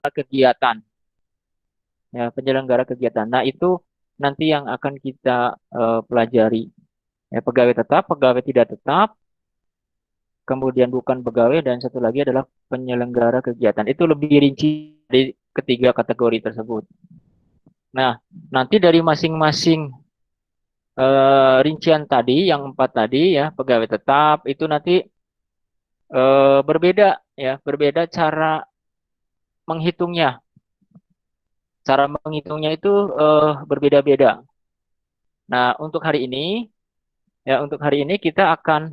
penyelenggara kegiatan. Ya, penyelenggara kegiatan. Nah, itu nanti yang akan kita pelajari. Ya, pegawai tetap, pegawai tidak tetap, kemudian bukan pegawai, dan satu lagi adalah penyelenggara kegiatan. Itu lebih rinci dari ketiga kategori tersebut. Nah, nanti dari masing-masing rincian tadi, yang empat tadi ya, pegawai tetap itu nanti berbeda ya, berbeda cara menghitungnya. Cara menghitungnya itu berbeda-beda. Nah, untuk hari ini kita akan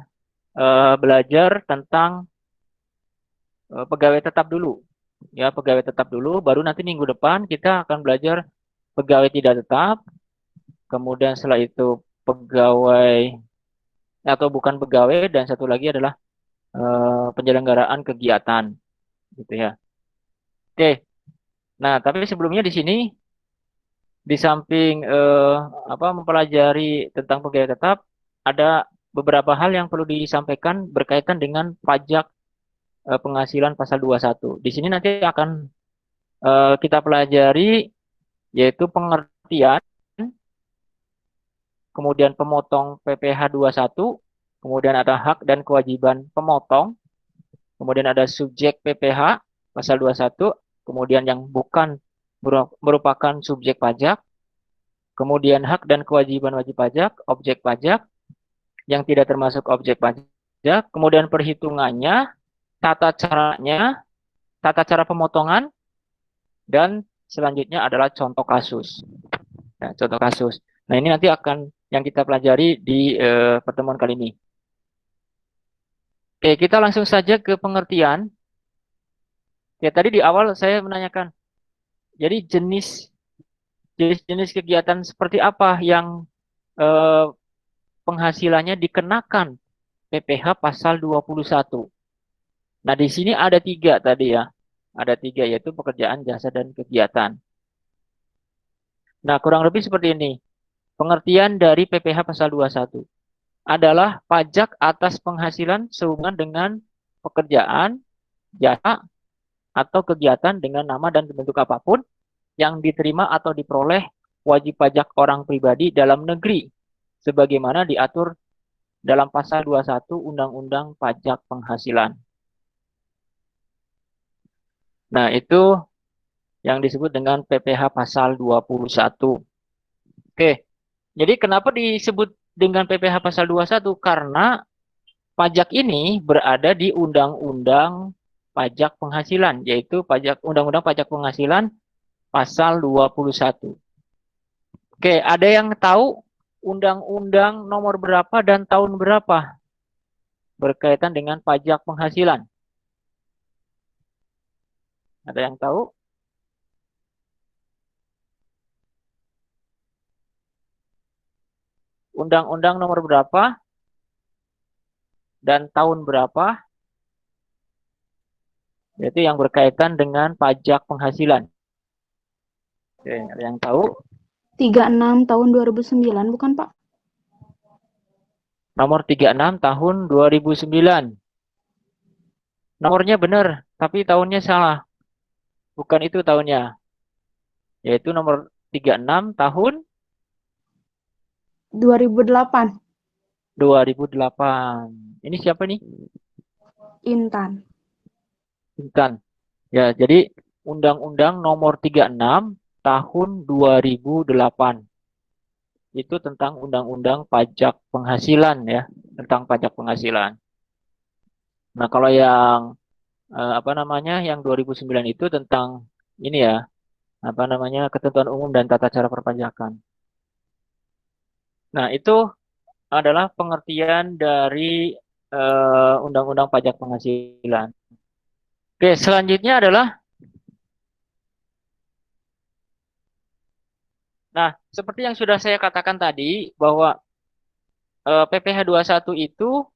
belajar tentang pegawai tetap dulu. Ya, pegawai tetap dulu, baru nanti minggu depan kita akan belajar pegawai tidak tetap, kemudian setelah itu pegawai atau bukan pegawai, dan satu lagi adalah penyelenggaraan kegiatan, gitu ya. Oke, nah tapi sebelumnya di sini di samping mempelajari tentang pegawai tetap, ada beberapa hal yang perlu disampaikan berkaitan dengan pajak penghasilan pasal 21. Di sini nanti akan kita pelajari yaitu pengertian, kemudian pemotong PPh 21, kemudian ada hak dan kewajiban pemotong, kemudian ada subjek PPh pasal 21, kemudian yang bukan merupakan subjek pajak, kemudian hak dan kewajiban wajib pajak, objek pajak yang tidak termasuk objek pajak, kemudian perhitungannya, tata caranya, tata cara pemotongan, dan selanjutnya adalah contoh kasus. Ya, contoh kasus. Nah, ini nanti akan yang kita pelajari di pertemuan kali ini. Oke, kita langsung saja ke pengertian. Ya, tadi di awal saya menanyakan, jadi jenis-jenis kegiatan seperti apa yang eh, penghasilannya dikenakan PPh pasal 21. Nah, di sini ada tiga tadi ya. Ada tiga, yaitu pekerjaan, jasa, dan kegiatan. Nah, kurang lebih seperti ini. Pengertian dari PPh pasal 21 adalah pajak atas penghasilan sehubungan dengan pekerjaan, jasa, atau kegiatan dengan nama dan bentuk apapun yang diterima atau diperoleh wajib pajak orang pribadi dalam negeri, sebagaimana diatur dalam pasal 21 Undang-Undang Pajak Penghasilan. Nah, itu yang disebut dengan PPh pasal 21. Oke, jadi kenapa disebut dengan PPh pasal 21? Karena pajak ini berada di Undang-Undang Pajak Penghasilan, yaitu Undang-Undang Pajak Penghasilan pasal 21. Oke, ada yang tahu Undang-Undang nomor berapa dan tahun berapa berkaitan dengan pajak penghasilan? Ada yang tahu? Undang-undang nomor berapa dan tahun berapa? Yaitu yang berkaitan dengan pajak penghasilan. Oke, ada yang tahu? 36 tahun 2009 bukan Pak? Nomor 36 tahun 2009. Nomornya benar, tapi tahunnya salah. Bukan itu tahunnya. Yaitu nomor 36 tahun 2008. 2008. Ini siapa nih? Intan. Intan. Ya, jadi Undang-Undang nomor 36 tahun 2008. Itu tentang Undang-Undang Pajak Penghasilan ya, tentang pajak penghasilan. Nah, kalau yang yang 2009 itu tentang ini ya, ketentuan umum dan tata cara perpajakan. Nah, itu adalah pengertian dari Undang-Undang Pajak Penghasilan. Oke, selanjutnya adalah, nah, seperti yang sudah saya katakan tadi, bahwa PPh 21 itu,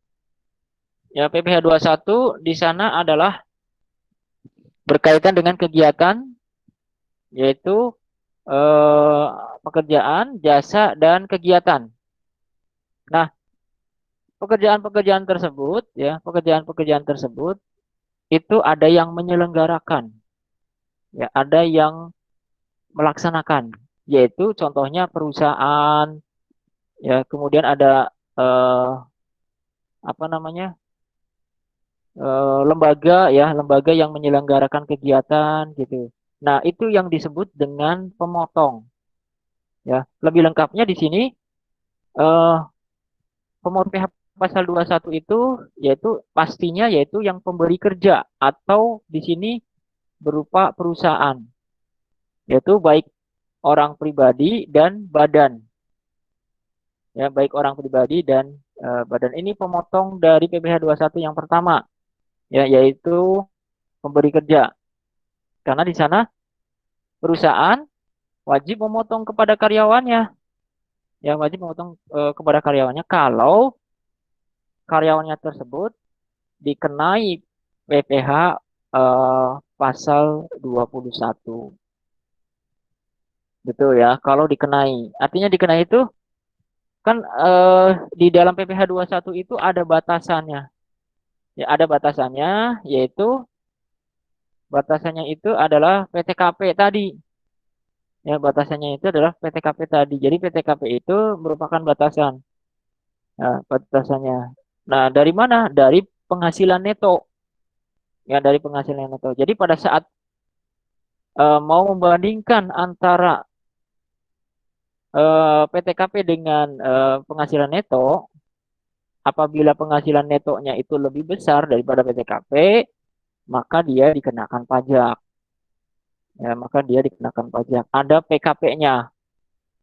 ya PPh 21 di sana adalah berkaitan dengan kegiatan, yaitu eh, pekerjaan, jasa, dan kegiatan. Nah, pekerjaan-pekerjaan tersebut itu ada yang menyelenggarakan. Ya, ada yang melaksanakan, yaitu contohnya perusahaan, ya, kemudian ada apa namanya, lembaga, ya, lembaga yang menyelenggarakan kegiatan gitu. Nah, itu yang disebut dengan pemotong. Ya, lebih lengkapnya di sini, eh, pemotong PH pasal 21 itu yaitu pastinya yaitu yang pemberi kerja atau di sini berupa perusahaan, yaitu baik orang pribadi dan badan. Ya, baik orang pribadi dan badan. Ini pemotong dari PPh 21 yang pertama, ya, yaitu pemberi kerja. Karena di sana perusahaan wajib memotong kepada karyawannya, ya, wajib memotong kepada karyawannya kalau karyawannya tersebut dikenai PPh pasal 21. Betul ya, kalau dikenai. Artinya dikenai itu kan di dalam PPh 21 itu ada batasannya. Ya, ada batasannya, yaitu batasannya itu adalah PTKP tadi. Ya, batasannya itu adalah PTKP tadi. Jadi PTKP itu merupakan batasan. Nah, batasannya. Nah, dari mana? Dari penghasilan neto. Ya, dari penghasilan neto. Jadi pada saat mau membandingkan antara PTKP dengan penghasilan neto, apabila penghasilan netonya itu lebih besar daripada PTKP, maka dia dikenakan pajak. Ya, maka dia dikenakan pajak. Ada PKP-nya,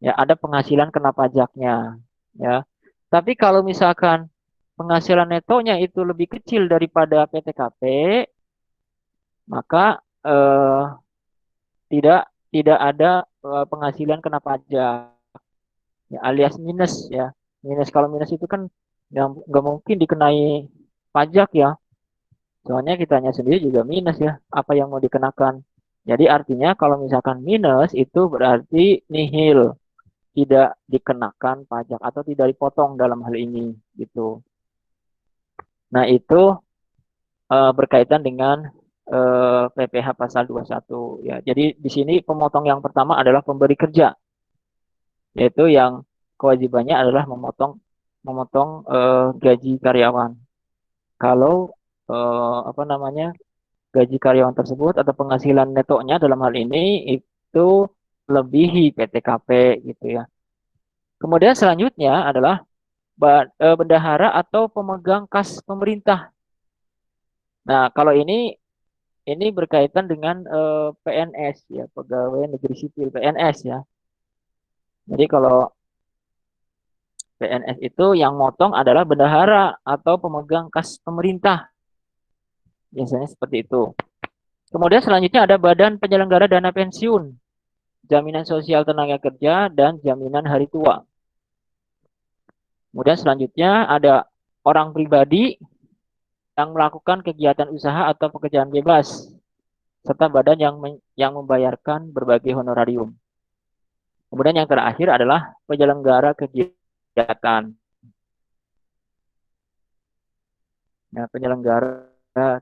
ya, ada penghasilan kena pajaknya, ya. Tapi kalau misalkan penghasilan netonya itu lebih kecil daripada PTKP, maka eh, tidak tidak ada penghasilan kena pajak, ya, alias minus, ya. Minus, kalau minus itu kan nggak mungkin dikenai pajak, ya. Soalnya kitanya sendiri juga minus, ya. Apa yang mau dikenakan? Jadi artinya kalau misalkan minus itu berarti nihil, tidak dikenakan pajak atau tidak dipotong dalam hal ini, gitu. Nah, itu berkaitan dengan PPh pasal 21, ya. Jadi di sini pemotong yang pertama adalah pemberi kerja, yaitu yang kewajibannya adalah memotong memotong gaji karyawan. Kalau apa namanya, gaji karyawan tersebut atau penghasilan netonya dalam hal ini itu melebihi PTKP, gitu ya. Kemudian selanjutnya adalah bendahara atau pemegang kas pemerintah. Nah, kalau ini berkaitan dengan PNS, ya, pegawai negeri sipil, PNS, ya. Jadi kalau PNS itu yang motong adalah bendahara atau pemegang kas pemerintah, biasanya seperti itu. Kemudian selanjutnya ada Badan Penyelenggara Dana Pensiun, Jaminan Sosial Tenaga Kerja, dan Jaminan Hari Tua. Kemudian selanjutnya ada orang pribadi yang melakukan kegiatan usaha atau pekerjaan bebas, serta badan yang membayarkan berbagai honorarium. Kemudian yang terakhir adalah penyelenggara kegiatan. Nah, penyelenggara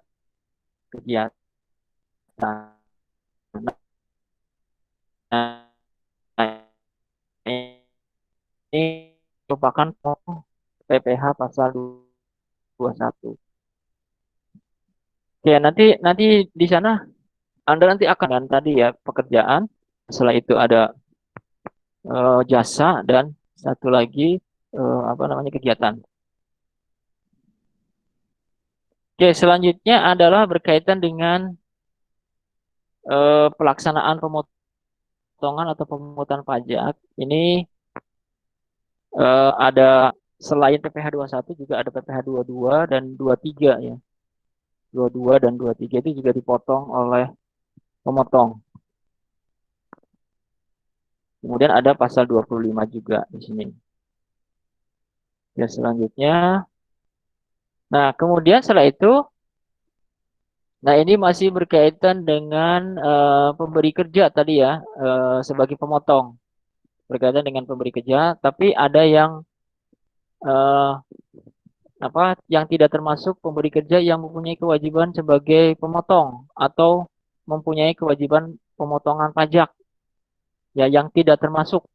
kegiatan. Nah, ini merupakan pokok PPh pasal 21. Oke, nanti nanti di sana Anda nanti akan kan tadi, ya, pekerjaan. Setelah itu ada jasa dan satu lagi apa namanya, kegiatan. Oke, selanjutnya adalah berkaitan dengan pelaksanaan pemotongan atau pemungutan pajak. Ini ada selain PPh 21 juga ada PPh 22 dan 23, ya. 22 dan 23 itu juga dipotong oleh pemotong. Kemudian ada pasal 25 juga di sini. Ya, selanjutnya. Nah, kemudian setelah itu, nah, ini masih berkaitan dengan pemberi kerja tadi, ya, sebagai pemotong. Berkaitan dengan pemberi kerja, tapi ada yang eh, yang tidak termasuk pemberi kerja yang mempunyai kewajiban sebagai pemotong atau mempunyai kewajiban pemotongan pajak ya yang tidak termasuk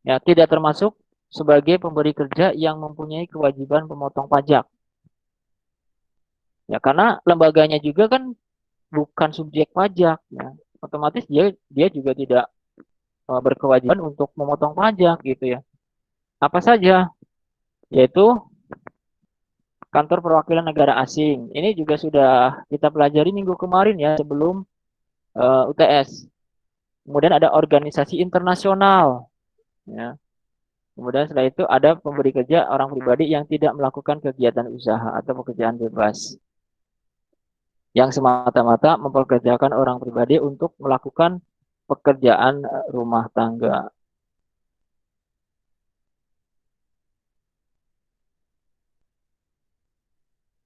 tidak termasuk sebagai pemberi kerja yang mempunyai kewajiban pemotong pajak. Ya karena lembaganya juga kan bukan subjek pajak ya. Otomatis dia juga tidak berkewajiban untuk memotong pajak gitu ya. Apa saja? Yaitu kantor perwakilan negara asing. Ini juga sudah kita pelajari minggu kemarin ya sebelum UTS. Kemudian ada organisasi internasional ya. Kemudian setelah itu ada pemberi kerja orang pribadi yang tidak melakukan kegiatan usaha atau pekerjaan bebas. Yang semata-mata mempekerjakan orang pribadi untuk melakukan pekerjaan rumah tangga.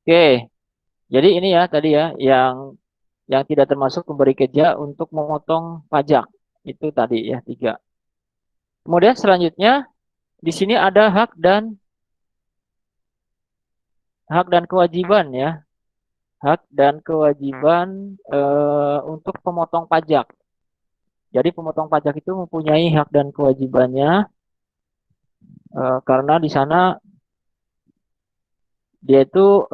Oke, jadi ini ya tadi ya yang tidak termasuk pemberi kerja untuk memotong pajak. Itu tadi ya tiga. Kemudian selanjutnya di sini ada hak dan kewajiban ya. Hak dan kewajiban untuk pemotong pajak. Jadi pemotong pajak itu mempunyai hak dan kewajibannya karena di sana dia itu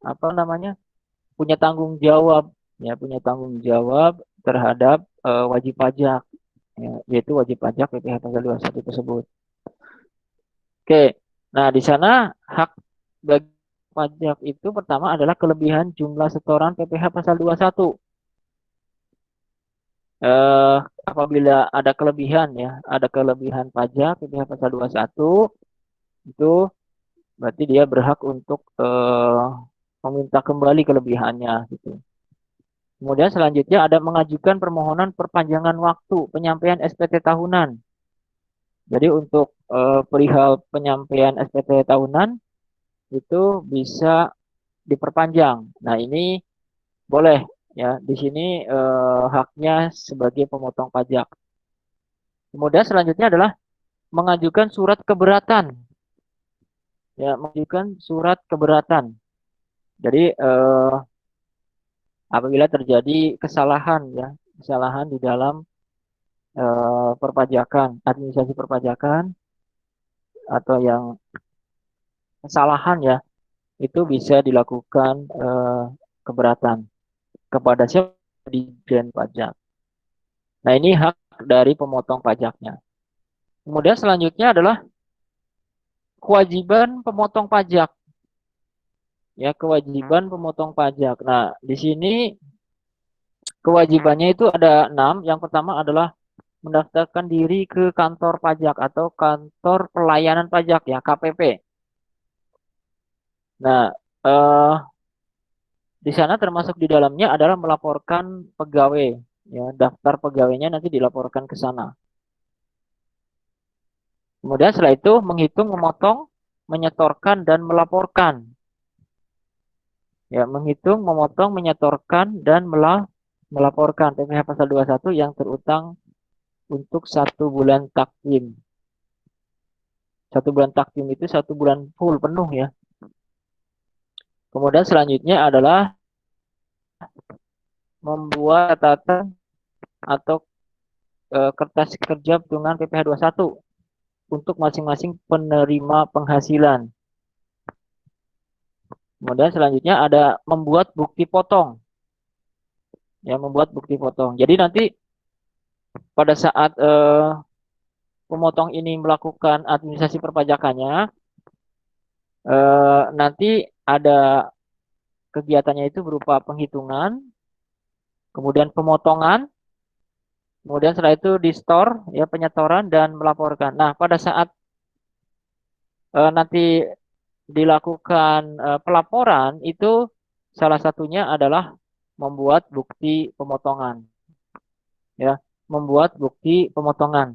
apa namanya punya tanggung jawab ya punya tanggung jawab terhadap wajib pajak ya, yaitu wajib pajak PPh pasal 21 tersebut. Oke, nah di sana hak bagi pajak itu pertama adalah kelebihan jumlah setoran PPh pasal 21. Eh, Apabila ada kelebihan pajak PPh pasal 21 itu berarti dia berhak untuk meminta kembali kelebihannya gitu. Kemudian selanjutnya ada mengajukan permohonan perpanjangan waktu penyampaian SPT tahunan. Jadi untuk perihal penyampaian SPT tahunan itu bisa diperpanjang. Nah, ini boleh ya. Di sini haknya sebagai pemotong pajak. Kemudian selanjutnya adalah mengajukan surat keberatan. Ya, mengajukan surat keberatan. Jadi apabila terjadi kesalahan ya, kesalahan di dalam perpajakan, administrasi perpajakan atau yang kesalahan ya, itu bisa dilakukan keberatan kepada siapa di Dijen Pajak. Nah, ini hak dari pemotong pajaknya. Kemudian selanjutnya adalah kewajiban pemotong pajak. Ya, kewajiban pemotong pajak. Nah, di sini kewajibannya itu ada 6. Yang pertama adalah mendaftarkan diri ke kantor pajak atau kantor pelayanan pajak ya, KPP. Nah, eh, di sana termasuk di dalamnya adalah melaporkan pegawai. Ya, daftar pegawainya nanti dilaporkan ke sana. Kemudian setelah itu menghitung, memotong, menyetorkan, dan melaporkan. Ya, menghitung, memotong, menyetorkan, dan melaporkan PPh pasal 21 yang terutang untuk 1 bulan takvim. 1 bulan takvim itu 1 bulan full penuh ya. Kemudian selanjutnya adalah membuat catatan atau kertas kerja dengan PPh 21 untuk masing-masing penerima penghasilan. Kemudian selanjutnya ada membuat bukti potong. Ya, membuat bukti potong. Jadi nanti pada saat pemotong ini melakukan administrasi perpajakannya, nanti ada kegiatannya itu berupa penghitungan, kemudian pemotongan, kemudian setelah itu di store, ya penyetoran dan melaporkan. Nah, pada saat nanti dilakukan pelaporan itu salah satunya adalah membuat bukti pemotongan, ya, membuat bukti pemotongan.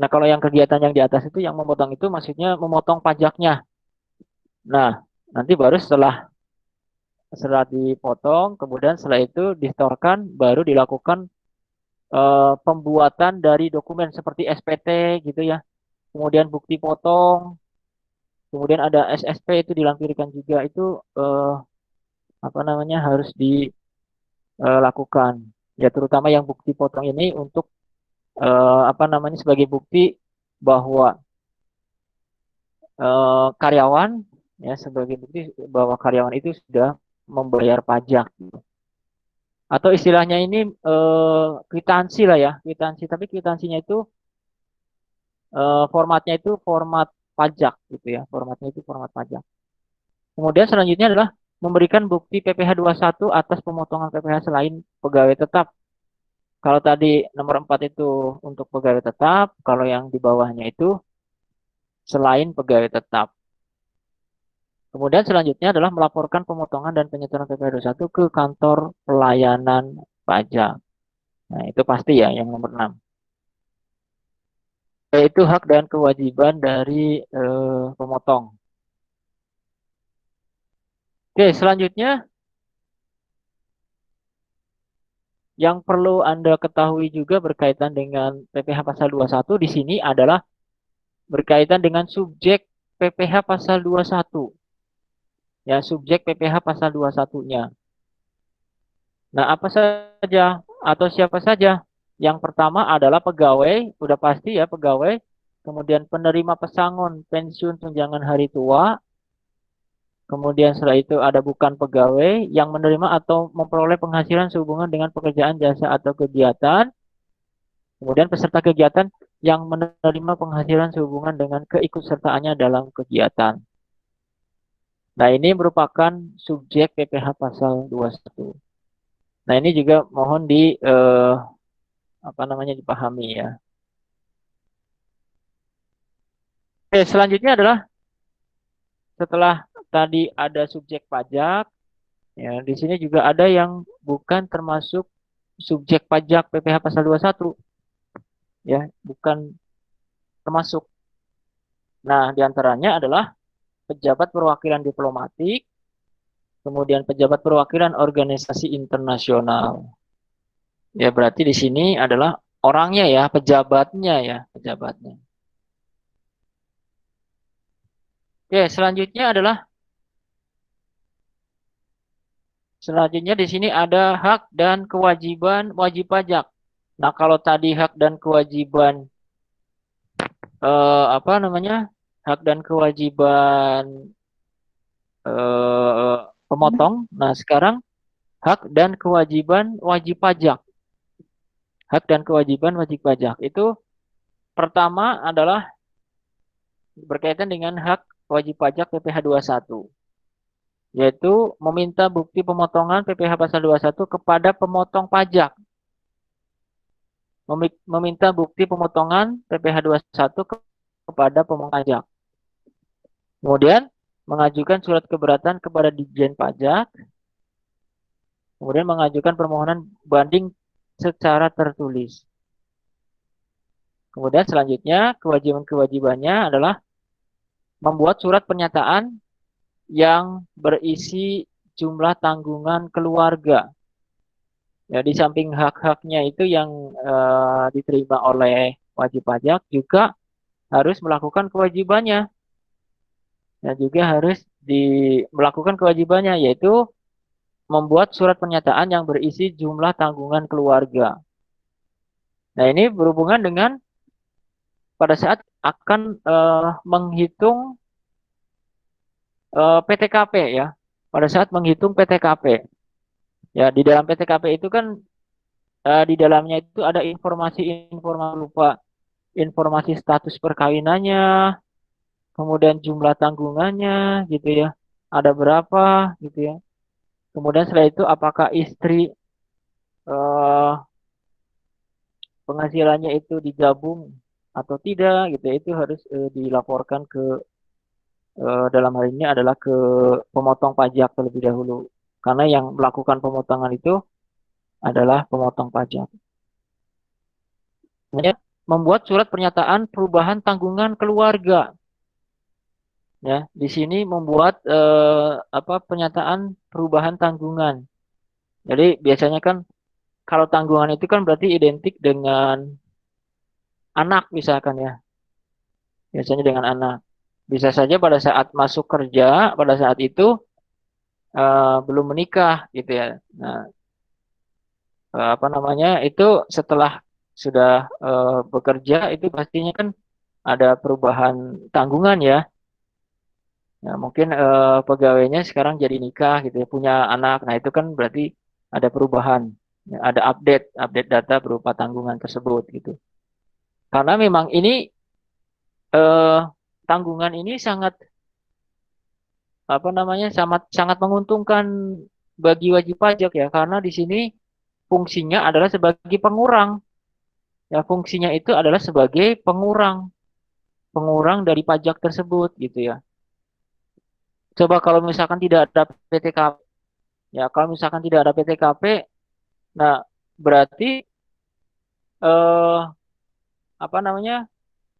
Nah, kalau yang kegiatan yang di atas itu yang memotong itu maksudnya memotong pajaknya. Nah, nanti baru setelah dipotong, kemudian setelah itu distorkan, baru dilakukan pembuatan dari dokumen seperti SPT gitu ya. Kemudian bukti potong, kemudian ada SSP itu dilampirkan juga itu apa namanya harus lakukan. Ya terutama yang bukti potong ini untuk apa namanya sebagai bukti bahwa karyawan ya sebagai bukti bahwa karyawan itu sudah membayar pajak atau istilahnya ini kwitansi lah ya kwitansi tapi kwitansinya itu formatnya itu format pajak gitu ya formatnya itu format pajak. Kemudian selanjutnya adalah memberikan bukti PPh satu atas pemotongan PPh selain pegawai tetap. Kalau tadi nomor 4 itu untuk pegawai tetap, kalau yang di bawahnya itu selain pegawai tetap. Kemudian selanjutnya adalah melaporkan pemotongan dan penyetoran PPh satu ke kantor pelayanan pajak. Nah, itu pasti ya yang nomor 6. Yaitu hak dan kewajiban dari pemotong. Oke, selanjutnya yang perlu Anda ketahui juga berkaitan dengan PPh pasal 21 di sini adalah berkaitan dengan subjek PPh pasal 21. Ya, subjek PPh pasal 21-nya. Nah, apa saja atau siapa saja? Yang pertama adalah pegawai, udah pasti ya pegawai. Kemudian penerima pesangon pensiun tunjangan hari tua. Kemudian setelah itu ada bukan pegawai yang menerima atau memperoleh penghasilan sehubungan dengan pekerjaan jasa atau kegiatan. Kemudian peserta kegiatan yang menerima penghasilan sehubungan dengan keikutsertaannya dalam kegiatan. Nah, ini merupakan subjek PPh pasal 21. Nah, ini juga mohon apa namanya dipahami ya. Oke, selanjutnya adalah setelah tadi ada subjek pajak, ya, di sini juga ada yang bukan termasuk subjek pajak PPh pasal 21, ya, bukan termasuk. Nah, diantaranya adalah pejabat perwakilan diplomatik, kemudian pejabat perwakilan organisasi internasional. Ya, berarti di sini adalah orangnya ya, pejabatnya ya, pejabatnya. Oke, selanjutnya di sini ada hak dan kewajiban wajib pajak. Nah, kalau tadi hak dan kewajiban apa namanya? Hak dan kewajiban pemotong. Nah, sekarang hak dan kewajiban wajib pajak. Hak dan kewajiban wajib pajak itu pertama adalah berkaitan dengan hak wajib pajak PPh 21, yaitu meminta bukti pemotongan PPh pasal 21 kepada pemotong pajak. Meminta bukti pemotongan PPh 21 kepada pemotong pajak. Kemudian mengajukan surat keberatan kepada Ditjen Pajak, kemudian mengajukan permohonan banding secara tertulis. Kemudian selanjutnya kewajiban-kewajibannya adalah membuat surat pernyataan yang berisi jumlah tanggungan keluarga. Ya, di samping hak-haknya itu yang diterima oleh wajib pajak juga harus melakukan kewajibannya. Dan juga harus melakukan kewajibannya yaitu membuat surat pernyataan yang berisi jumlah tanggungan keluarga. Nah, ini berhubungan dengan pada saat akan menghitung PTKP ya. Pada saat menghitung PTKP. Ya, di dalam PTKP itu kan di dalamnya itu ada informasi-informasi lupa informasi status perkawinannya, kemudian jumlah tanggungannya gitu ya. Ada berapa gitu ya. Kemudian setelah itu apakah istri eh, penghasilannya itu digabung atau tidak gitu ya. Itu harus dilaporkan ke dalam hal ini adalah ke pemotong pajak terlebih dahulu. Karena yang melakukan pemotongan itu adalah pemotong pajak. Kemudian membuat surat pernyataan perubahan tanggungan keluarga. Ya, di sini membuat apa pernyataan perubahan tanggungan. Jadi biasanya kan kalau tanggungan itu kan berarti identik dengan anak misalkan ya. Biasanya dengan anak. Bisa saja pada saat masuk kerja, pada saat itu belum menikah gitu ya. Nah, apa namanya itu setelah sudah bekerja itu pastinya kan ada perubahan tanggungan ya. Nah, mungkin pegawainya sekarang jadi nikah gitu ya, punya anak. Nah, itu kan berarti ada perubahan, ya, ada update data berupa tanggungan tersebut gitu. Karena memang ini eh, tanggungan ini sangat apa namanya sangat sangat menguntungkan bagi wajib pajak ya, karena di sini fungsinya adalah sebagai pengurang. Ya, fungsinya itu adalah sebagai pengurang dari pajak tersebut gitu ya. Coba kalau misalkan tidak ada PTKP, ya kalau misalkan tidak ada PTKP, nah berarti eh, apa namanya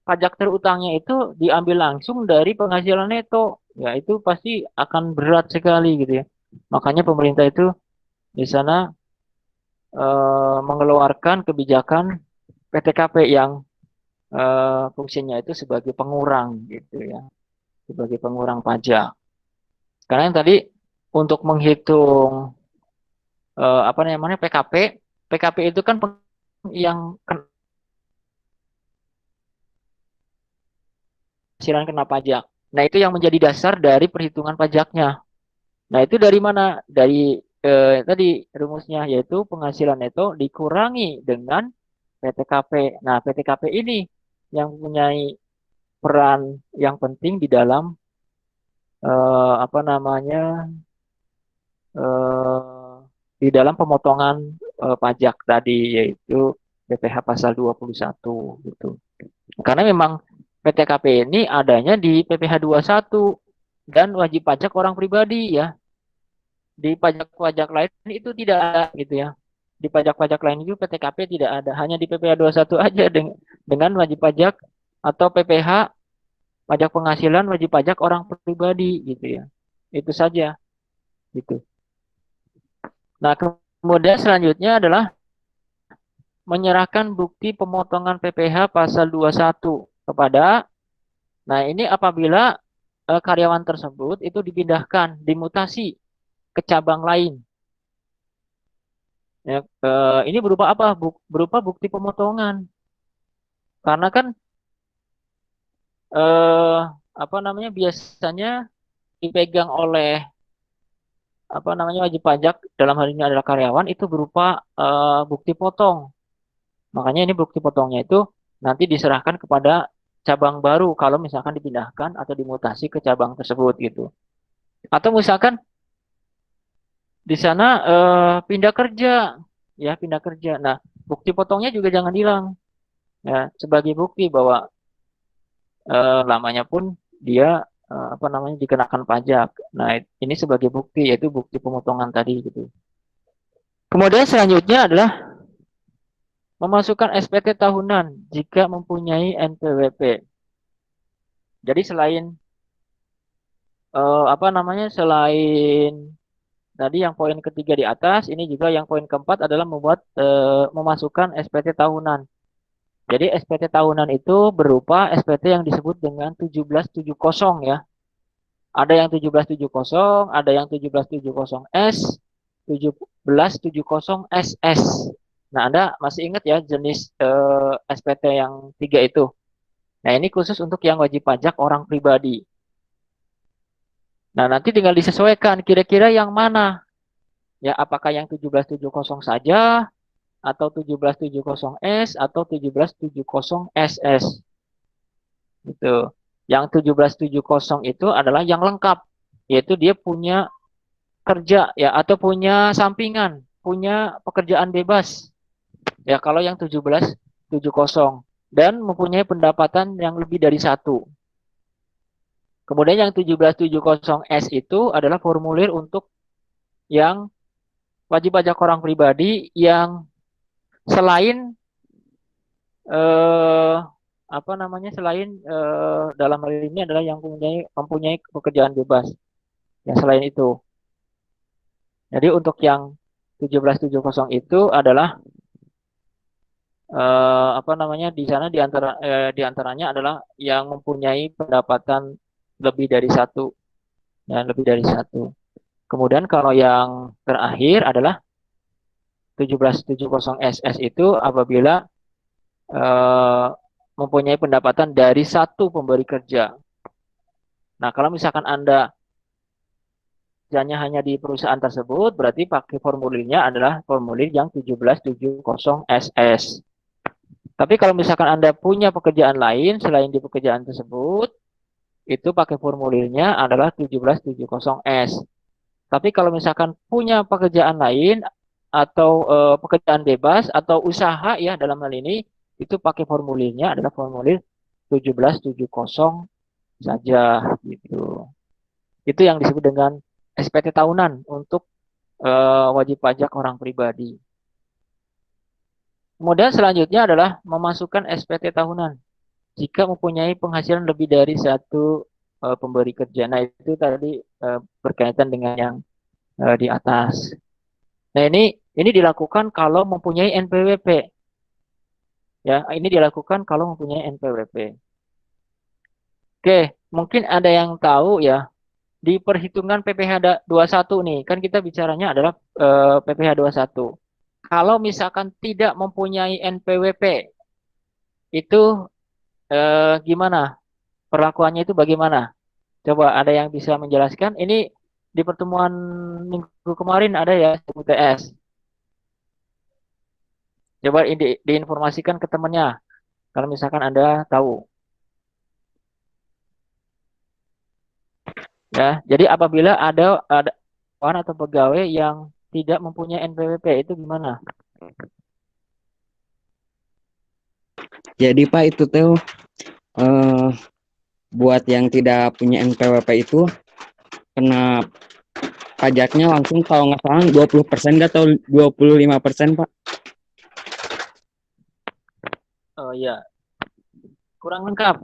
pajak terutangnya itu diambil langsung dari penghasilan neto. Ya itu pasti akan berat sekali gitu ya. Makanya pemerintah itu di sana mengeluarkan kebijakan PTKP yang fungsinya itu sebagai pengurang gitu ya, sebagai pengurang pajak. Karena yang tadi untuk menghitung apa namanya PKP, PKP itu kan yang penghasilan kena pajak. Nah, itu yang menjadi dasar dari perhitungan pajaknya. Nah, itu dari mana? Dari tadi rumusnya yaitu penghasilan neto dikurangi dengan PTKP. Nah, PTKP ini yang mempunyai peran yang penting di dalam apa namanya eh, di dalam pemotongan pajak tadi yaitu PPh pasal 21 gitu. Karena memang PTKP ini adanya di PPh 21 dan wajib pajak orang pribadi ya. Di pajak-pajak lain itu tidak ada gitu ya. Di pajak-pajak lain itu PTKP tidak ada, hanya di PPh 21 aja dengan wajib pajak atau PPh pajak penghasilan wajib pajak orang pribadi gitu ya. Itu saja gitu. Nah, kemudian selanjutnya adalah menyerahkan bukti pemotongan PPh pasal 21 kepada, nah ini apabila karyawan tersebut itu dipindahkan, dimutasi ke cabang lain. Ya, ini berupa apa? Berupa bukti pemotongan. Karena kan eh, apa namanya biasanya dipegang oleh apa namanya wajib pajak dalam hal ini adalah karyawan itu berupa bukti potong. Makanya ini bukti potongnya itu nanti diserahkan kepada cabang baru kalau misalkan dipindahkan atau dimutasi ke cabang tersebut gitu. Atau misalkan di sana pindah kerja, ya pindah kerja. Nah, bukti potongnya juga jangan hilang, ya sebagai bukti bahwa lamanya pun dia apa namanya dikenakan pajak. Nah, ini sebagai bukti yaitu bukti pemotongan tadi gitu. Kemudian selanjutnya adalah memasukkan SPT tahunan jika mempunyai NPWP. Jadi selain apa namanya selain tadi yang poin ketiga di atas, ini juga yang poin keempat adalah memasukkan SPT tahunan. Jadi SPT tahunan itu berupa SPT yang disebut dengan 1770 ya. Ada yang 1770, ada yang 1770S, 1770SS. Nah, Anda masih ingat ya jenis SPT yang tiga itu. Nah, ini khusus untuk yang wajib pajak orang pribadi. Nah, nanti tinggal disesuaikan kira-kira yang mana. Ya, apakah yang 1770 saja atau 1770S atau 1770SS. Gitu. Yang 1770 itu adalah yang lengkap, yaitu dia punya kerja ya atau punya sampingan, punya pekerjaan bebas. Ya, kalau yang 1770 dan mempunyai pendapatan yang lebih dari satu. Kemudian yang 1770S itu adalah formulir untuk yang wajib pajak orang pribadi yang selain eh, apa namanya selain dalam hal ini adalah yang mempunyai pekerjaan bebas. Yang selain itu. Jadi untuk yang 1770 itu adalah apa namanya di sana di antaranya adalah yang mempunyai pendapatan lebih dari satu dan lebih dari satu. Kemudian kalau yang terakhir adalah 1770 SS itu apabila mempunyai pendapatan dari satu pemberi kerja. Nah, kalau misalkan Anda kerjanya hanya di perusahaan tersebut, berarti pakai formulirnya adalah formulir yang 1770 SS. Tapi kalau misalkan Anda punya pekerjaan lain selain di pekerjaan tersebut, itu pakai formulirnya adalah 1770S. Tapi kalau misalkan punya pekerjaan lain atau pekerjaan bebas atau usaha ya dalam hal ini, itu pakai formulirnya adalah formulir 1770 saja gitu. Itu yang disebut dengan SPT tahunan untuk wajib pajak orang pribadi. Kemudian selanjutnya adalah memasukkan SPT tahunan jika mempunyai penghasilan lebih dari satu pemberi kerja. Nah, itu tadi berkaitan dengan yang di atas. Nah, ini dilakukan kalau mempunyai NPWP. Ya, ini dilakukan kalau mempunyai NPWP. Oke, mungkin ada yang tahu ya, di perhitungan PPh 21 nih, kan kita bicaranya adalah PPh 21. Kalau misalkan tidak mempunyai NPWP, itu gimana? Perlakuannya itu bagaimana? Coba ada yang bisa menjelaskan? Ini di pertemuan minggu kemarin ada ya UTS. Coba diinformasikan ke temannya kalau misalkan Anda tahu. Ya, jadi apabila ada orang atau pegawai yang tidak mempunyai NPWP itu gimana? Jadi Pak itu tuh eh, buat yang tidak punya NPWP itu kena pajaknya langsung kalau nggak salah 20% nggak atau 25% Pak. Oh iya, kurang lengkap,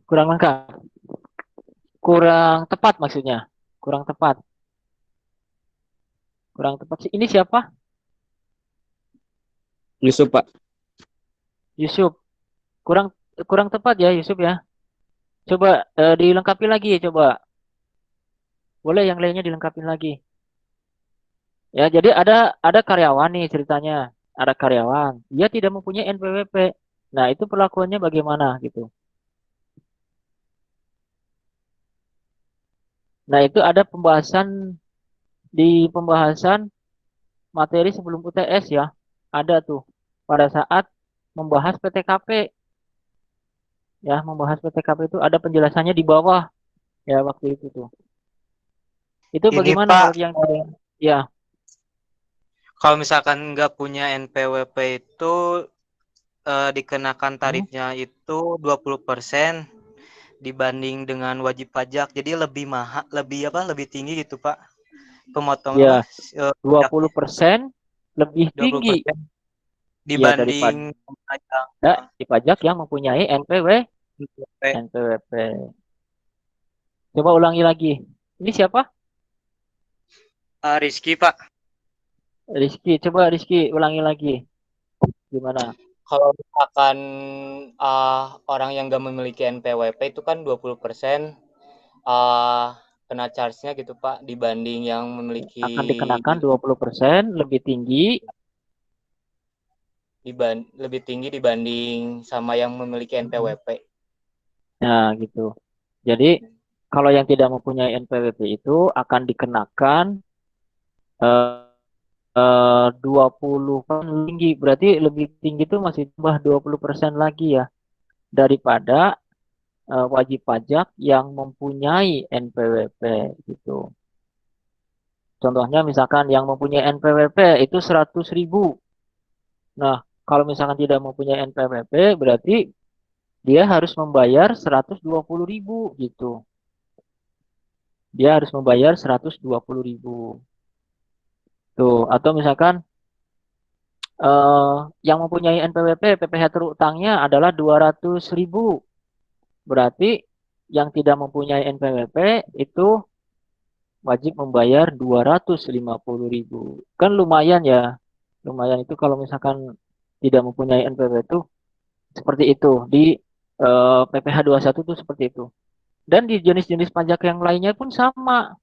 kurang lengkap, kurang tepat maksudnya, kurang tepat, kurang tepat sih. Ini siapa? Yusuf Pak. Yusuf. Kurang kurang tepat ya Yusuf ya. Coba dilengkapi lagi, coba. Boleh yang lainnya dilengkapi lagi. Ya, jadi ada karyawan nih ceritanya. Ada karyawan, dia tidak mempunyai NPWP. Nah, itu perlakuannya bagaimana gitu. Nah, itu ada pembahasan di pembahasan materi sebelum UTS ya. Ada tuh pada saat membahas PTKP ya, membahas PTKP itu ada penjelasannya di bawah ya waktu itu tuh. Itu Ini bagaimana Pak, menurut yang ya, kalau misalkan nggak punya NPWP itu dikenakan tarifnya itu 20% dibanding dengan wajib pajak. Jadi lebih mahal, lebih tinggi gitu Pak. Pemotong ya apa? 20% lebih tinggi 20% ya daripada dibanding pajak. di pajak yang mempunyai NPWP. Coba ulangi lagi. Ini siapa? Rizky Pak, Rizky. Coba Rizky ulangi lagi. Gimana? kalau misalkan orang yang nggak memiliki NPWP itu kan 20% kena charge-nya gitu Pak dibanding yang memiliki Akan dikenakan 20% lebih tinggi. lebih tinggi dibanding sama yang memiliki NPWP. Nah, gitu. Jadi, kalau yang tidak mempunyai NPWP itu akan dikenakan eh, 20% tinggi. Berarti lebih tinggi itu masih tambah 20% lagi ya daripada wajib pajak yang mempunyai NPWP gitu. Contohnya misalkan yang mempunyai NPWP itu 100.000. Nah, kalau misalkan tidak mempunyai NPWP berarti dia harus membayar 120.000 gitu. Dia harus membayar 120.000. Tuh, atau misalkan yang mempunyai NPWP, PPh terutangnya adalah 200.000. Berarti yang tidak mempunyai NPWP itu wajib membayar 250.000. Kan lumayan ya. Lumayan itu kalau misalkan tidak mempunyai NPWP itu seperti itu. Di PPh 21 itu seperti itu. Dan di jenis-jenis pajak yang lainnya pun sama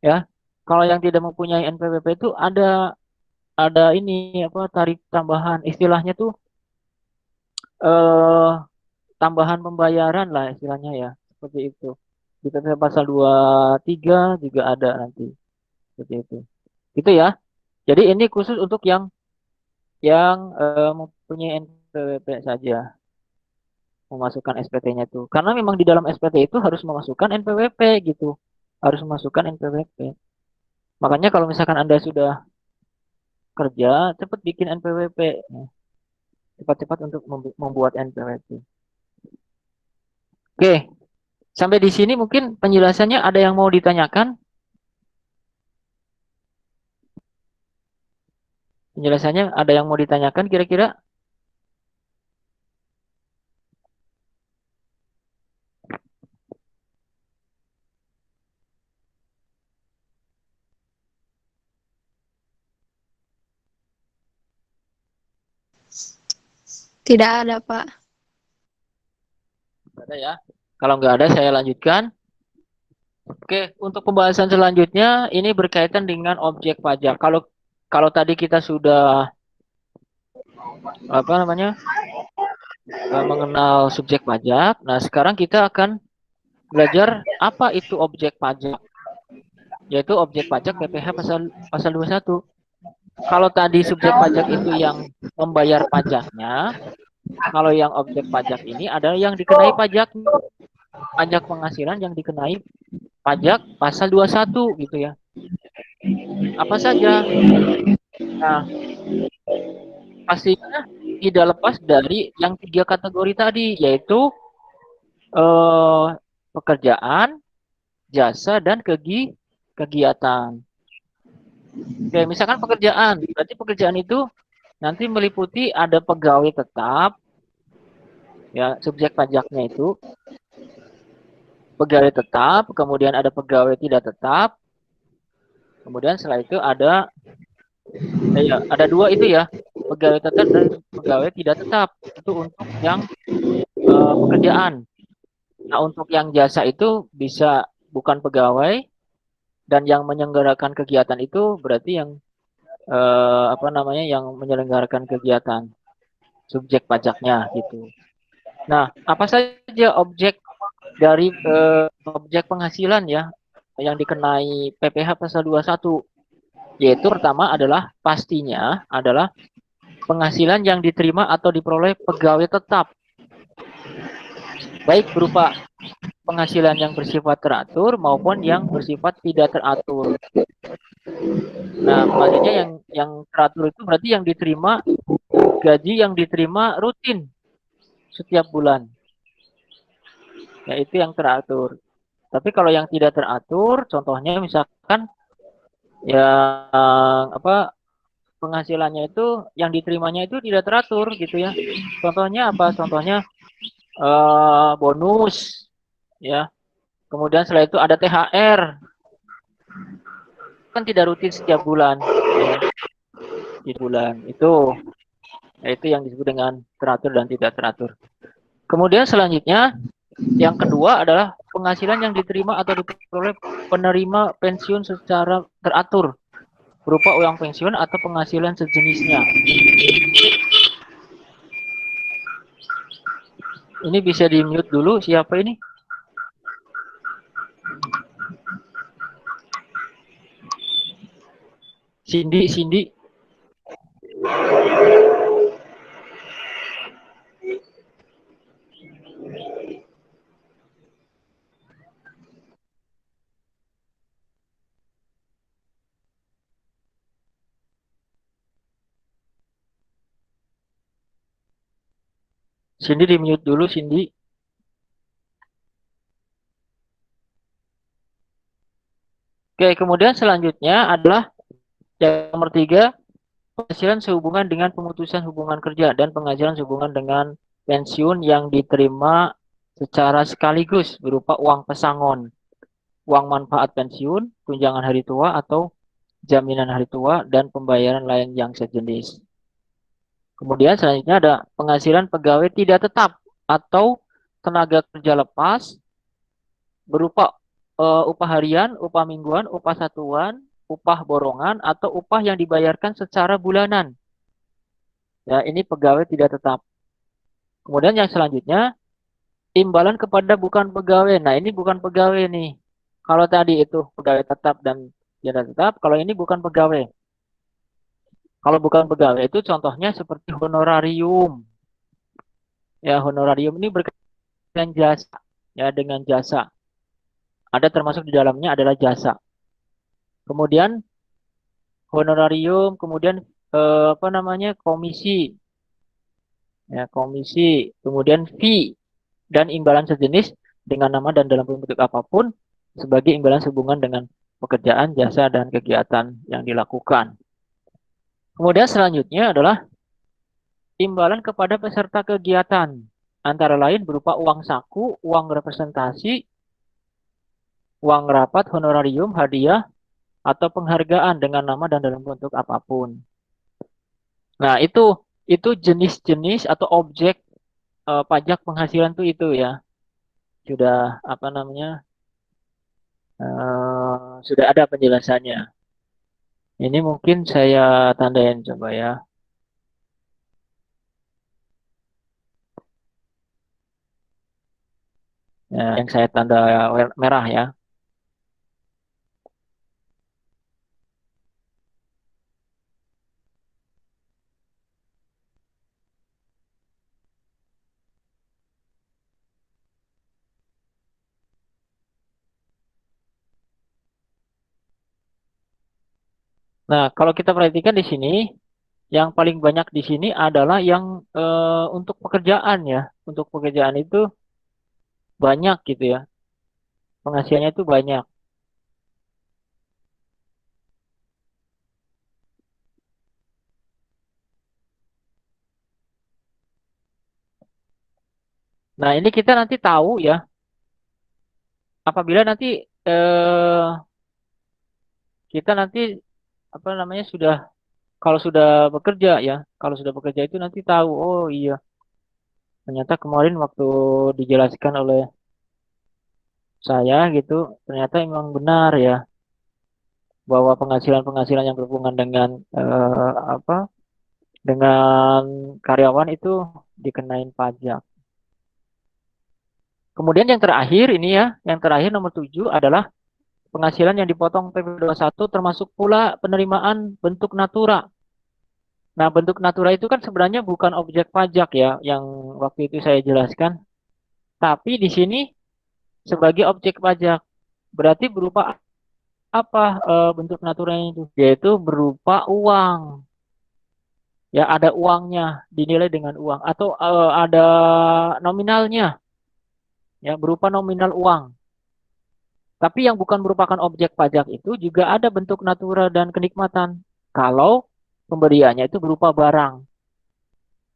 ya. Kalau yang tidak mempunyai NPWP itu ada ada ini apa tarif tambahan istilahnya tuh eh tambahan pembayaran lah istilahnya ya seperti itu. Di PP pasal 23 juga ada nanti seperti itu. Gitu ya. Jadi ini khusus untuk yang mempunyai NPWP saja memasukkan SPT-nya itu. Karena memang di dalam SPT itu harus memasukkan NPWP gitu. Harus memasukkan NPWP. Makanya kalau misalkan Anda sudah kerja, cepat bikin NPWP. Cepat-cepat untuk membuat NPWP. Oke, sampai di sini mungkin penjelasannya ada yang mau ditanyakan? Penjelasannya ada yang mau ditanyakan kira-kira? Tidak ada, Pak. Ada ya. Kalau nggak ada saya lanjutkan. Oke, untuk pembahasan selanjutnya ini berkaitan dengan objek pajak. Kalau kalau tadi kita sudah apa namanya mengenal subjek pajak, nah sekarang kita akan belajar apa itu objek pajak, yaitu objek pajak PPh pasal pasal 21. Kalau tadi subjek pajak itu yang membayar pajaknya, kalau yang objek pajak ini ada yang dikenai pajak penghasilan yang dikenai pajak pasal 21 gitu ya. Apa saja? Nah, pastinya tidak lepas dari yang 3 kategori tadi, yaitu eh, pekerjaan, jasa, dan kegiatan. Oke, misalkan pekerjaan, berarti pekerjaan itu nanti meliputi ada pegawai tetap, ya subjek pajaknya itu pegawai tetap, kemudian ada pegawai tidak tetap, kemudian setelah itu ada dua itu ya, pegawai tetap dan pegawai tidak tetap. Itu untuk yang pekerjaan. Nah, untuk yang jasa itu bisa bukan pegawai dan yang menyelenggarakan kegiatan itu berarti yang apa namanya yang menyelenggarakan kegiatan subjek pajaknya gitu. Nah, apa saja objek dari objek penghasilan ya yang dikenai PPh pasal 21? Yaitu pertama adalah pastinya adalah penghasilan yang diterima atau diperoleh pegawai tetap. Baik berupa penghasilan yang bersifat teratur maupun yang bersifat tidak teratur. Nah, maksudnya yang teratur itu berarti yang diterima gaji yang diterima rutin setiap bulan. Ya, itu yang teratur. Tapi kalau yang tidak teratur, contohnya misalkan yang apa penghasilannya itu yang diterimanya itu tidak teratur gitu ya. Contohnya apa? Contohnya bonus ya. Kemudian setelah itu ada THR. Kan tidak rutin setiap bulan ya. Di bulan itu yaitu yang disebut dengan teratur dan tidak teratur. Kemudian selanjutnya yang kedua adalah penghasilan yang diterima atau diperoleh penerima pensiun secara teratur berupa uang pensiun atau penghasilan sejenisnya. Ini bisa di-mute dulu siapa ini? Cindy. Cindy di-mute dulu, Cindy. Oke, kemudian selanjutnya adalah yang nomor 3, penghasilan sehubungan dengan pemutusan hubungan kerja dan penghasilan sehubungan dengan pensiun yang diterima secara sekaligus berupa uang pesangon, uang manfaat pensiun, tunjangan hari tua atau jaminan hari tua, dan pembayaran lain yang sejenis. Kemudian selanjutnya ada penghasilan pegawai tidak tetap atau tenaga kerja lepas berupa upah harian, upah mingguan, upah satuan, upah borongan atau upah yang dibayarkan secara bulanan. Ya, ini pegawai tidak tetap. Kemudian yang selanjutnya, imbalan kepada bukan pegawai. Nah, ini bukan pegawai nih. Kalau tadi itu pegawai tetap dan tidak tetap, kalau ini bukan pegawai. Kalau bukan pegawai itu contohnya seperti honorarium. Ya, honorarium ini berkaitan dengan jasa. Ya, dengan jasa. Ada termasuk di dalamnya adalah jasa. Kemudian honorarium, kemudian apa namanya? Komisi. Ya, komisi, kemudian fee dan imbalan sejenis dengan nama dan dalam bentuk apapun sebagai imbalan sehubungan dengan pekerjaan, jasa, dan kegiatan yang dilakukan. Kemudian selanjutnya adalah imbalan kepada peserta kegiatan, antara lain berupa uang saku, uang representasi, uang rapat, honorarium, hadiah, atau penghargaan dengan nama dan dalam bentuk apapun. Nah, itu jenis-jenis atau objek pajak penghasilan itu ya. Sudah apa namanya? Sudah ada penjelasannya. Ini mungkin saya tandain coba ya. Ya, yang saya tanda merah ya. Nah, kalau kita perhatikan di sini, yang paling banyak di sini adalah yang untuk pekerjaan ya. Untuk pekerjaan itu banyak gitu ya. Penghasilannya itu banyak. Nah, ini kita nanti tahu ya, apabila nanti kita nanti apa namanya kalau sudah bekerja ya, kalau sudah bekerja itu nanti tahu, oh iya, ternyata kemarin waktu dijelaskan oleh saya gitu, ternyata memang benar ya bahwa penghasilan-penghasilan yang berhubungan dengan apa dengan karyawan itu dikenain pajak. Kemudian yang terakhir ini ya, yang terakhir nomor 7 adalah penghasilan yang dipotong PP21 termasuk pula penerimaan bentuk natura. Nah, bentuk natura itu kan sebenarnya bukan objek pajak ya, yang waktu itu saya jelaskan. Tapi di sini sebagai objek pajak. Berarti berupa apa bentuk naturanya itu? Yaitu berupa uang. Ya, ada uangnya, dinilai dengan uang. Atau ada nominalnya, ya, berupa nominal uang. Tapi yang bukan merupakan objek pajak itu juga ada bentuk natura dan kenikmatan. Kalau pemberiannya itu berupa barang.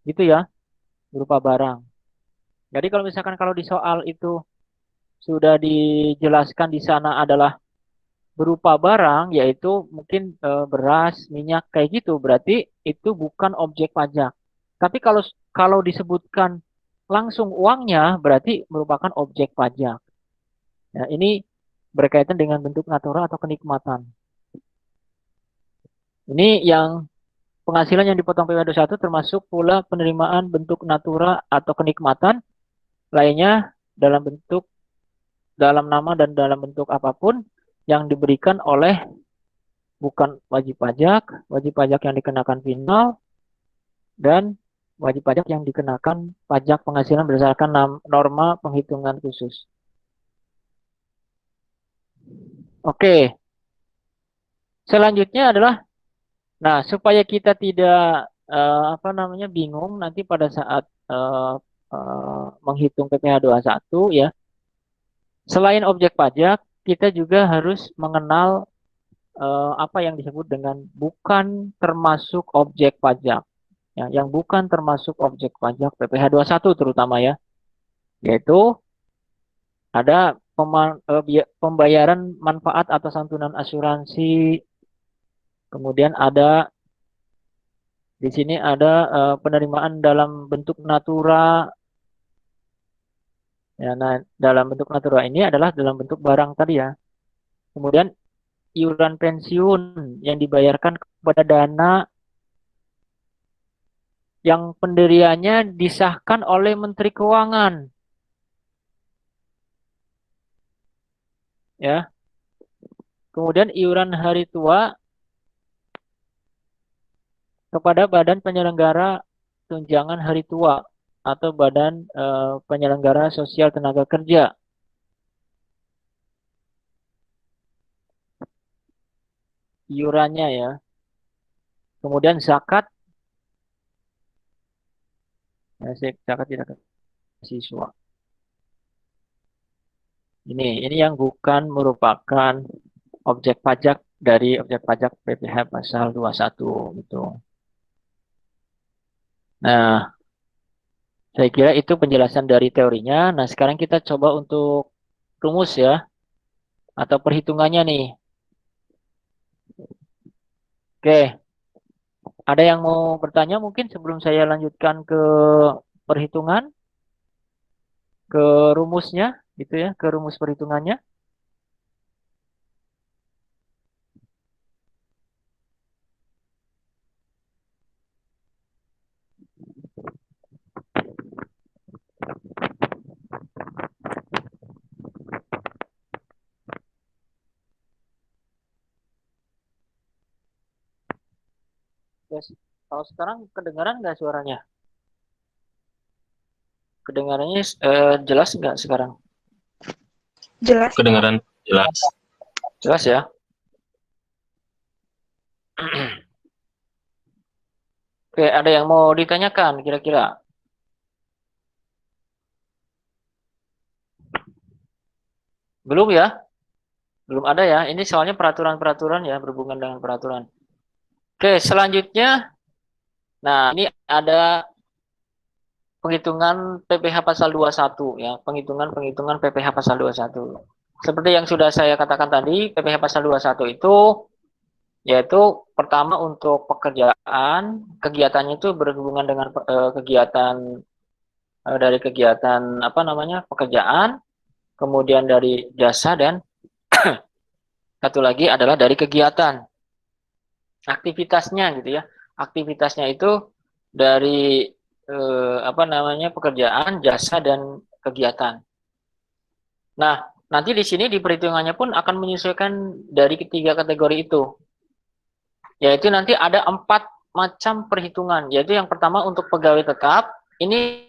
Gitu ya, berupa barang. Jadi kalau misalkan kalau di soal itu sudah dijelaskan di sana adalah berupa barang, yaitu mungkin beras, minyak kayak gitu, berarti itu bukan objek pajak. Tapi kalau kalau disebutkan langsung uangnya, berarti merupakan objek pajak. Nah, ini berkaitan dengan bentuk natura atau kenikmatan. Ini yang penghasilan yang dipotong PP21 termasuk pula penerimaan bentuk natura atau kenikmatan lainnya dalam bentuk, dalam nama dan dalam bentuk apapun yang diberikan oleh bukan wajib pajak yang dikenakan final, dan wajib pajak yang dikenakan pajak penghasilan berdasarkan norma penghitungan khusus. Oke, selanjutnya adalah, nah supaya kita tidak apa namanya bingung nanti pada saat menghitung PPh 21 ya, selain objek pajak, kita juga harus mengenal apa yang disebut dengan bukan termasuk objek pajak. Ya, yang bukan termasuk objek pajak PPh 21 terutama ya, yaitu ada pembayaran manfaat atau santunan asuransi, kemudian ada di sini ada penerimaan dalam bentuk natura. Ya, nah, dalam bentuk natura ini adalah dalam bentuk barang tadi ya. Kemudian iuran pensiun yang dibayarkan kepada dana yang pendiriannya disahkan oleh Menteri Keuangan. Ya. Kemudian iuran hari tua kepada Badan Penyelenggara Tunjangan Hari Tua atau Badan Penyelenggara Sosial Tenaga Kerja. Iurannya ya. Kemudian zakat, ya, zakat tidak ke siswa. Ini yang bukan merupakan objek pajak dari objek pajak PPh pasal 21 gitu. Nah, saya kira itu penjelasan dari teorinya. Nah, sekarang kita coba untuk rumus ya atau perhitungannya nih. Oke, ada yang mau bertanya mungkin sebelum saya lanjutkan ke perhitungan, ke rumusnya gitu ya, ke rumus perhitungannya. Guys, kalau sekarang kedengaran nggak suaranya? Kedengarannya jelas nggak sekarang? Jelas. Kedengaran jelas. Jelas ya? Oke, ada yang mau ditanyakan kira-kira? Belum ya? Belum ada ya? Ini soalnya peraturan-peraturan ya, berhubungan dengan peraturan. Oke, selanjutnya, nah ini ada penghitungan PPh pasal 21 ya, penghitungan PPh pasal 21. Seperti yang sudah saya katakan tadi, PPh pasal 21 itu yaitu pertama untuk pekerjaan, kegiatannya itu berhubungan dengan kegiatan dari kegiatan apa namanya? Pekerjaan, kemudian dari jasa dan satu lagi adalah dari kegiatan aktivitasnya gitu ya. Aktivitasnya itu dari apa namanya? Pekerjaan, jasa dan kegiatan. Nah, nanti di sini di perhitungannya pun akan menyesuaikan dari ketiga kategori itu. Yaitu nanti ada 4 macam perhitungan. Yaitu yang pertama untuk pegawai tetap. Ini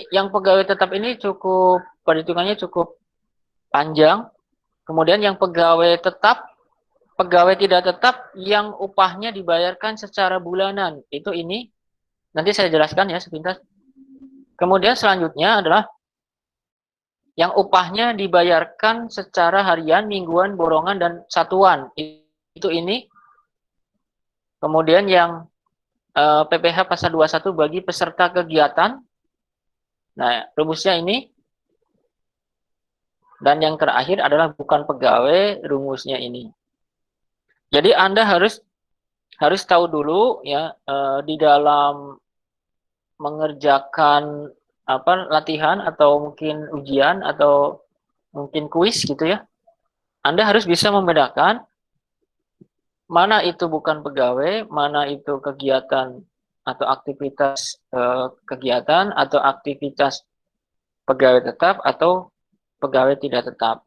yang pegawai tetap ini cukup perhitungannya cukup panjang. Kemudian yang pegawai tetap, pegawai tidak tetap yang upahnya dibayarkan secara bulanan. Itu ini. Nanti saya jelaskan ya sepintas. Kemudian selanjutnya adalah yang upahnya dibayarkan secara harian, mingguan, borongan, dan satuan. Itu ini. Kemudian yang PPh pasal 21 bagi peserta kegiatan. Nah, rumusnya ini. Dan yang terakhir adalah bukan pegawai, rumusnya ini. Jadi Anda harus tahu dulu ya di dalam mengerjakan apa latihan atau mungkin ujian atau mungkin kuis gitu ya. Anda harus bisa membedakan mana itu bukan pegawai, mana itu kegiatan atau aktivitas kegiatan atau aktivitas pegawai tetap atau pegawai tidak tetap.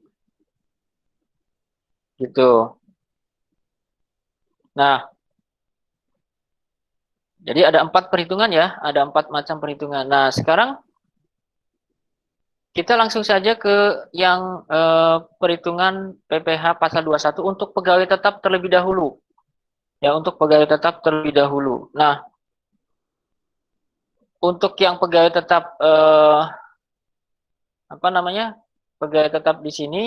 Gitu. Nah, jadi ada 4 perhitungan ya, ada 4 macam perhitungan. Nah, sekarang kita langsung saja ke yang perhitungan PPh pasal 21 untuk pegawai tetap terlebih dahulu. Ya, untuk pegawai tetap terlebih dahulu. Nah, untuk yang pegawai tetap apa namanya? Pegawai tetap di sini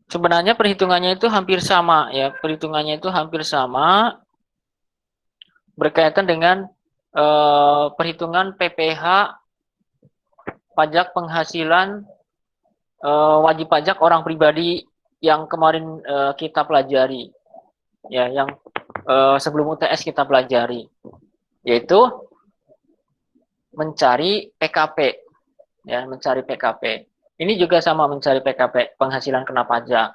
sebenarnya perhitungannya itu hampir sama ya, perhitungannya itu hampir sama berkaitan dengan perhitungan PPh pajak penghasilan wajib pajak orang pribadi yang kemarin kita pelajari ya, yang sebelum UTS kita pelajari, yaitu mencari PKP ya, mencari PKP. Ini juga sama, mencari PKP penghasilan kena pajak.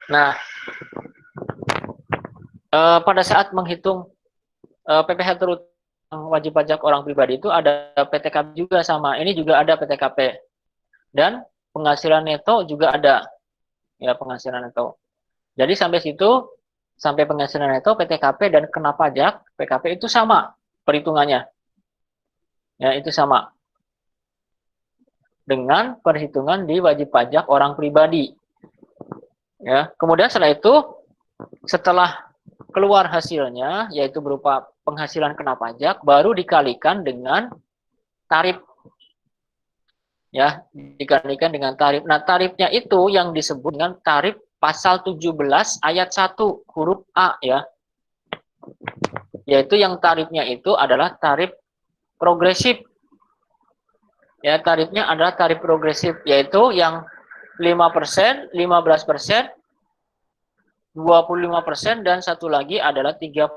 Nah, pada saat menghitung PPh terutama wajib pajak orang pribadi itu ada PTKP juga sama. Ini juga ada PTKP. Dan penghasilan neto juga ada. Ya, penghasilan neto. Jadi sampai situ, sampai penghasilan neto, PTKP dan kena pajak, PKP itu sama perhitungannya. Ya, itu sama. Dengan perhitungan di wajib pajak orang pribadi. Ya, kemudian setelah itu, setelah keluar hasilnya, yaitu berupa penghasilan kena pajak, baru dikalikan dengan tarif. Ya, dikalikan dengan tarif. Nah, tarifnya itu yang disebut dengan tarif pasal 17 ayat 1 huruf A ya. Yaitu yang tarifnya itu adalah tarif progresif. Ya, tarifnya adalah tarif progresif, yaitu yang 5%, 15%, 25%, dan satu lagi adalah 3%.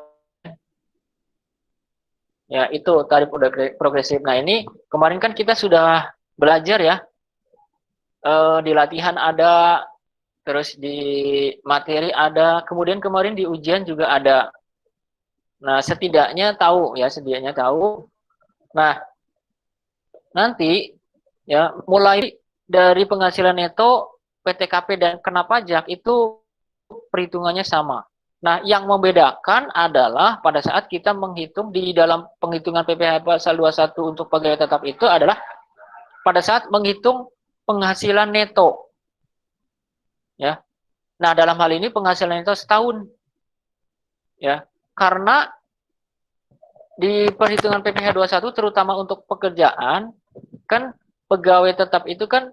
Ya, itu tarif progresif. Nah, ini kemarin kan kita sudah belajar ya. Di latihan ada, terus di materi ada, kemudian kemarin di ujian juga ada. Nah, setidaknya tahu ya, setidaknya tahu. Nah, nanti ya mulai dari penghasilan neto, PTKP dan kena pajak itu perhitungannya sama. Nah, yang membedakan adalah pada saat kita menghitung di dalam penghitungan PPh pasal 21 untuk pegawai tetap itu adalah pada saat menghitung penghasilan neto. Ya. Nah, dalam hal ini penghasilan neto setahun. Ya. Karena di perhitungan PPh 21 terutama untuk pekerjaan kan pegawai tetap itu kan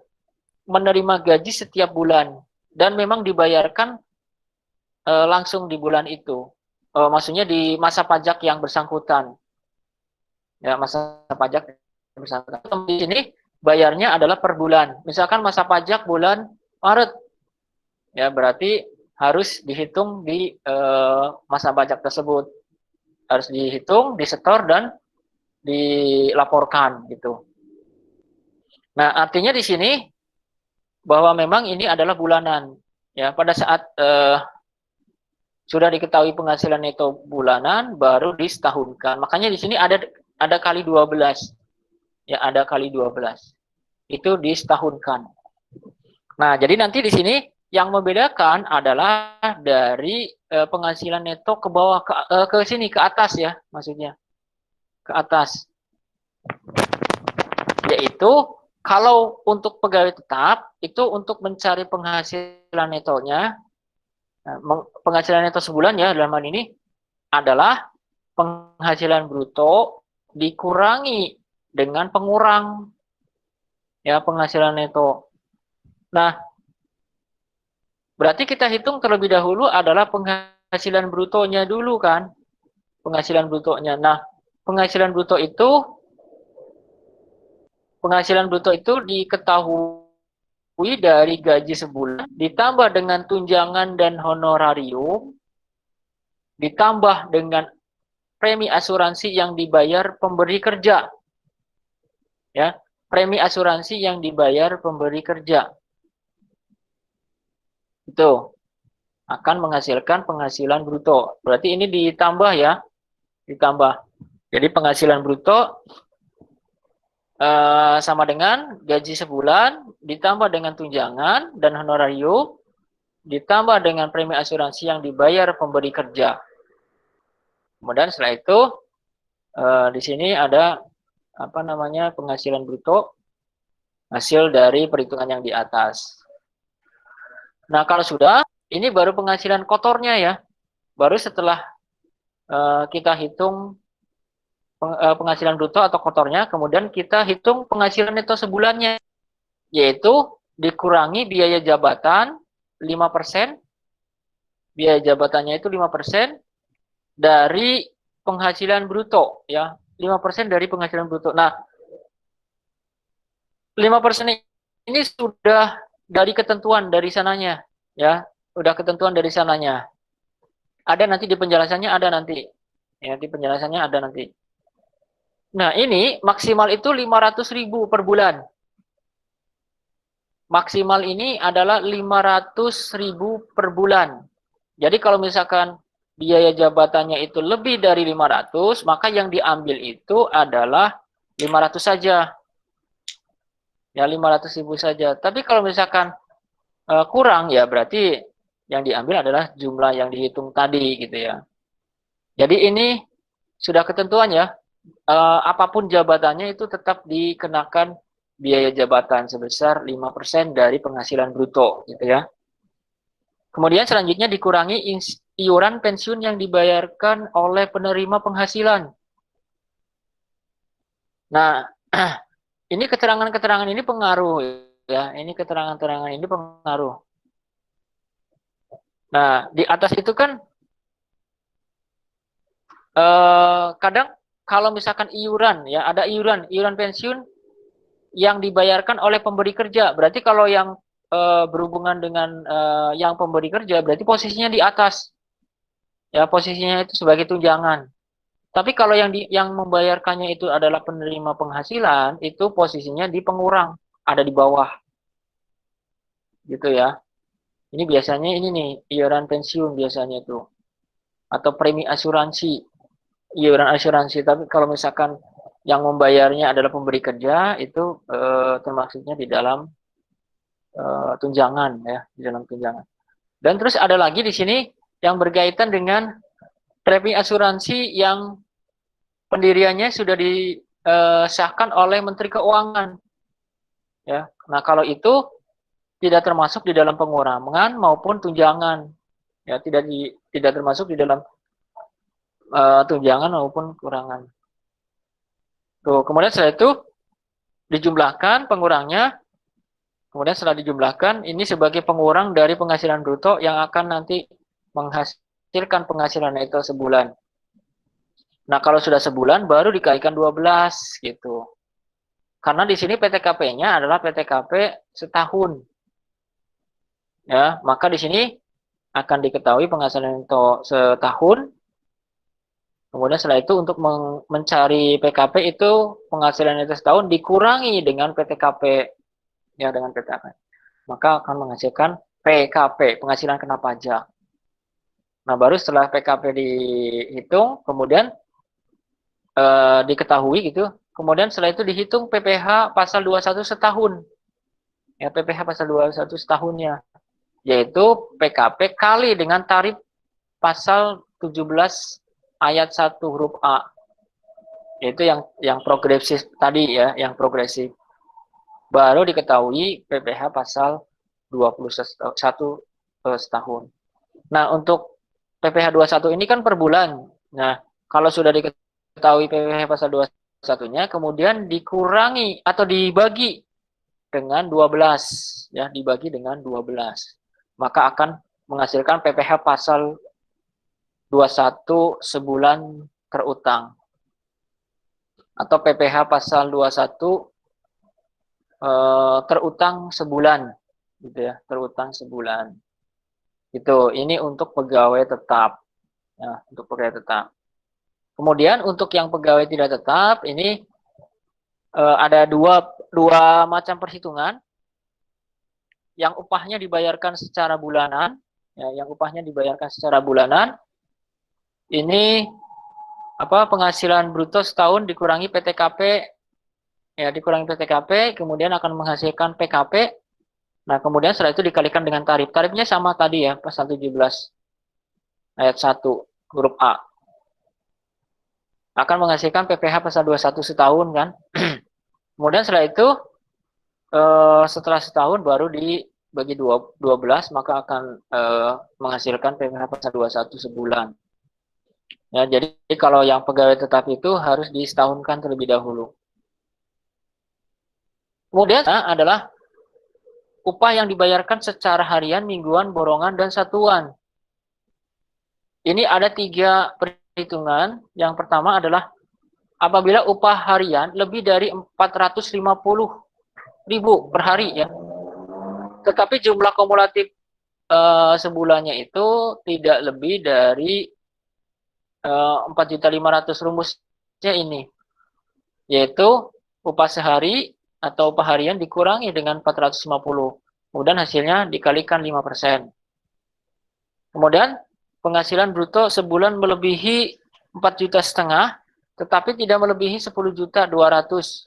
menerima gaji setiap bulan dan memang dibayarkan langsung di bulan itu. Maksudnya di masa pajak yang bersangkutan. Ya, masa pajak yang bersangkutan. Di sini bayarnya adalah per bulan. Misalkan masa pajak bulan Maret. Ya, berarti harus dihitung di masa pajak tersebut. Harus dihitung, disetor dan dilaporkan gitu. Nah, artinya di sini bahwa memang ini adalah bulanan. Ya, pada saat sudah diketahui penghasilan neto bulanan baru disetahunkan. Makanya di sini ada kali 12. Ya, ada kali 12. Itu disetahunkan. Nah, jadi nanti di sini yang membedakan adalah dari penghasilan neto ke bawah ke sini ke atas ya, maksudnya. Ke atas. Yaitu kalau untuk pegawai tetap itu untuk mencari penghasilan netonya, penghasilan neto sebulan ya dalam hal ini adalah penghasilan bruto dikurangi dengan pengurang ya penghasilan neto. Nah, berarti kita hitung terlebih dahulu adalah penghasilan brutonya dulu kan, penghasilan brutonya. Nah, penghasilan bruto itu diketahui dari gaji sebulan ditambah dengan tunjangan dan honorarium ditambah dengan premi asuransi yang dibayar pemberi kerja. Ya, premi asuransi yang dibayar pemberi kerja. Itu akan menghasilkan penghasilan bruto. Berarti ini ditambah ya, ditambah. Jadi penghasilan bruto sama dengan gaji sebulan ditambah dengan tunjangan dan honorarium ditambah dengan premi asuransi yang dibayar pemberi kerja. Kemudian setelah itu di sini ada apa namanya penghasilan bruto hasil dari perhitungan yang di atas. Nah, kalau sudah ini baru penghasilan kotornya ya. Baru setelah kita hitung penghasilan bruto atau kotornya, kemudian kita hitung penghasilan neto sebulannya, yaitu dikurangi biaya jabatan 5%, biaya jabatannya itu 5% dari penghasilan bruto, ya, 5% dari penghasilan bruto. Nah, 5% ini sudah dari ketentuan dari sananya, ya, sudah ketentuan dari sananya. Ada nanti di penjelasannya, ada nanti, ya, di penjelasannya ada nanti. Nah, ini maksimal itu 500.000 per bulan. maksimal ini adalah 500.000 per bulan. Jadi kalau misalkan biaya jabatannya itu lebih dari 500, maka yang diambil itu adalah 500 saja. Ya, 500.000 saja. Tapi kalau misalkan kurang, ya berarti yang diambil adalah jumlah yang dihitung tadi gitu ya. Jadi ini sudah ketentuan ya, apapun jabatannya itu tetap dikenakan biaya jabatan sebesar 5% dari penghasilan bruto gitu ya. Kemudian selanjutnya dikurangi iuran pensiun yang dibayarkan oleh penerima penghasilan. Nah, ini keterangan-keterangan ini pengaruh ya. Ini keterangan-keterangan ini pengaruh. Nah, di atas itu kan kadang kalau misalkan iuran ya, ada iuran pensiun yang dibayarkan oleh pemberi kerja. Berarti kalau yang berhubungan dengan yang pemberi kerja, berarti posisinya di atas. Ya, posisinya itu sebagai tunjangan. Tapi kalau yang membayarkannya itu adalah penerima penghasilan, itu posisinya di pengurang, ada di bawah. Gitu ya. Ini biasanya ini nih, iuran pensiun biasanya itu. Atau premi asuransi. Iuran asuransi, tapi kalau misalkan yang membayarnya adalah pemberi kerja, itu termasuknya di dalam tunjangan ya, di dalam tunjangan. Dan terus ada lagi di sini yang berkaitan dengan premi asuransi yang pendiriannya sudah disahkan oleh Menteri Keuangan. Ya. Nah, kalau itu tidak termasuk di dalam pengurangan maupun tunjangan. Ya, tidak termasuk di dalam tunjangan maupun kurangan. Tuh, kemudian setelah itu dijumlahkan pengurangnya. Kemudian setelah dijumlahkan, ini sebagai pengurang dari penghasilan bruto yang akan nanti menghasilkan penghasilan itu sebulan. Nah, kalau sudah sebulan baru dikalikan 12 gitu. Karena di sini PTKP-nya adalah PTKP setahun. Ya, maka di sini akan diketahui penghasilan itu setahun. Kemudian setelah itu untuk mencari PKP itu penghasilan itu setahun dikurangi dengan PTKP, ya dengan PTKP. Maka akan menghasilkan PKP, penghasilan kena pajak. Nah, baru setelah PKP dihitung, kemudian diketahui gitu. Kemudian setelah itu dihitung PPh pasal 21 setahun. Ya, PPh pasal 21 setahunnya. Yaitu PKP kali dengan tarif pasal 17 ayat 1 huruf A. Yaitu yang progresif tadi ya, yang progresif. Baru diketahui PPh pasal 21 setahun. Nah, untuk PPh 21 ini kan per bulan. Nah, kalau sudah diketahui PPh pasal 21-nya, kemudian dikurangi atau dibagi dengan 12. Ya, dibagi dengan 12. Maka akan menghasilkan PPh pasal 21 sebulan terutang. Atau PPh pasal 21 terutang sebulan. Gitu ya, terutang sebulan. Gitu, ini untuk pegawai tetap. Ya, untuk pegawai tetap. Kemudian untuk yang pegawai tidak tetap, ini ada dua macam perhitungan. Yang upahnya dibayarkan secara bulanan, ya, yang upahnya dibayarkan secara bulanan, ini penghasilan bruto setahun dikurangi PTKP, ya dikurangi PTKP, kemudian akan menghasilkan PKP. Nah, kemudian setelah itu dikalikan dengan tarif. Tarifnya sama tadi ya, pasal 17 ayat 1 huruf A. Akan menghasilkan PPh pasal 21 setahun kan. Kemudian setelah itu setelah setahun baru dibagi 12, maka akan menghasilkan PPh pasal 21 sebulan. Ya, jadi kalau yang pegawai tetap itu harus disetahunkan terlebih dahulu. Kemudian adalah upah yang dibayarkan secara harian, mingguan, borongan, dan satuan. Ini ada 3 perhitungan. Yang pertama adalah apabila upah harian lebih dari 450.000 per hari ya. Tetapi jumlah kumulatif sebulannya itu tidak lebih dari 4.500.000 rumusnya ini. Yaitu upah sehari atau upah harian dikurangi dengan 450. Kemudian hasilnya dikalikan 5%. Kemudian penghasilan bruto sebulan melebihi 4,5 juta, tetapi tidak melebihi 10,200,000.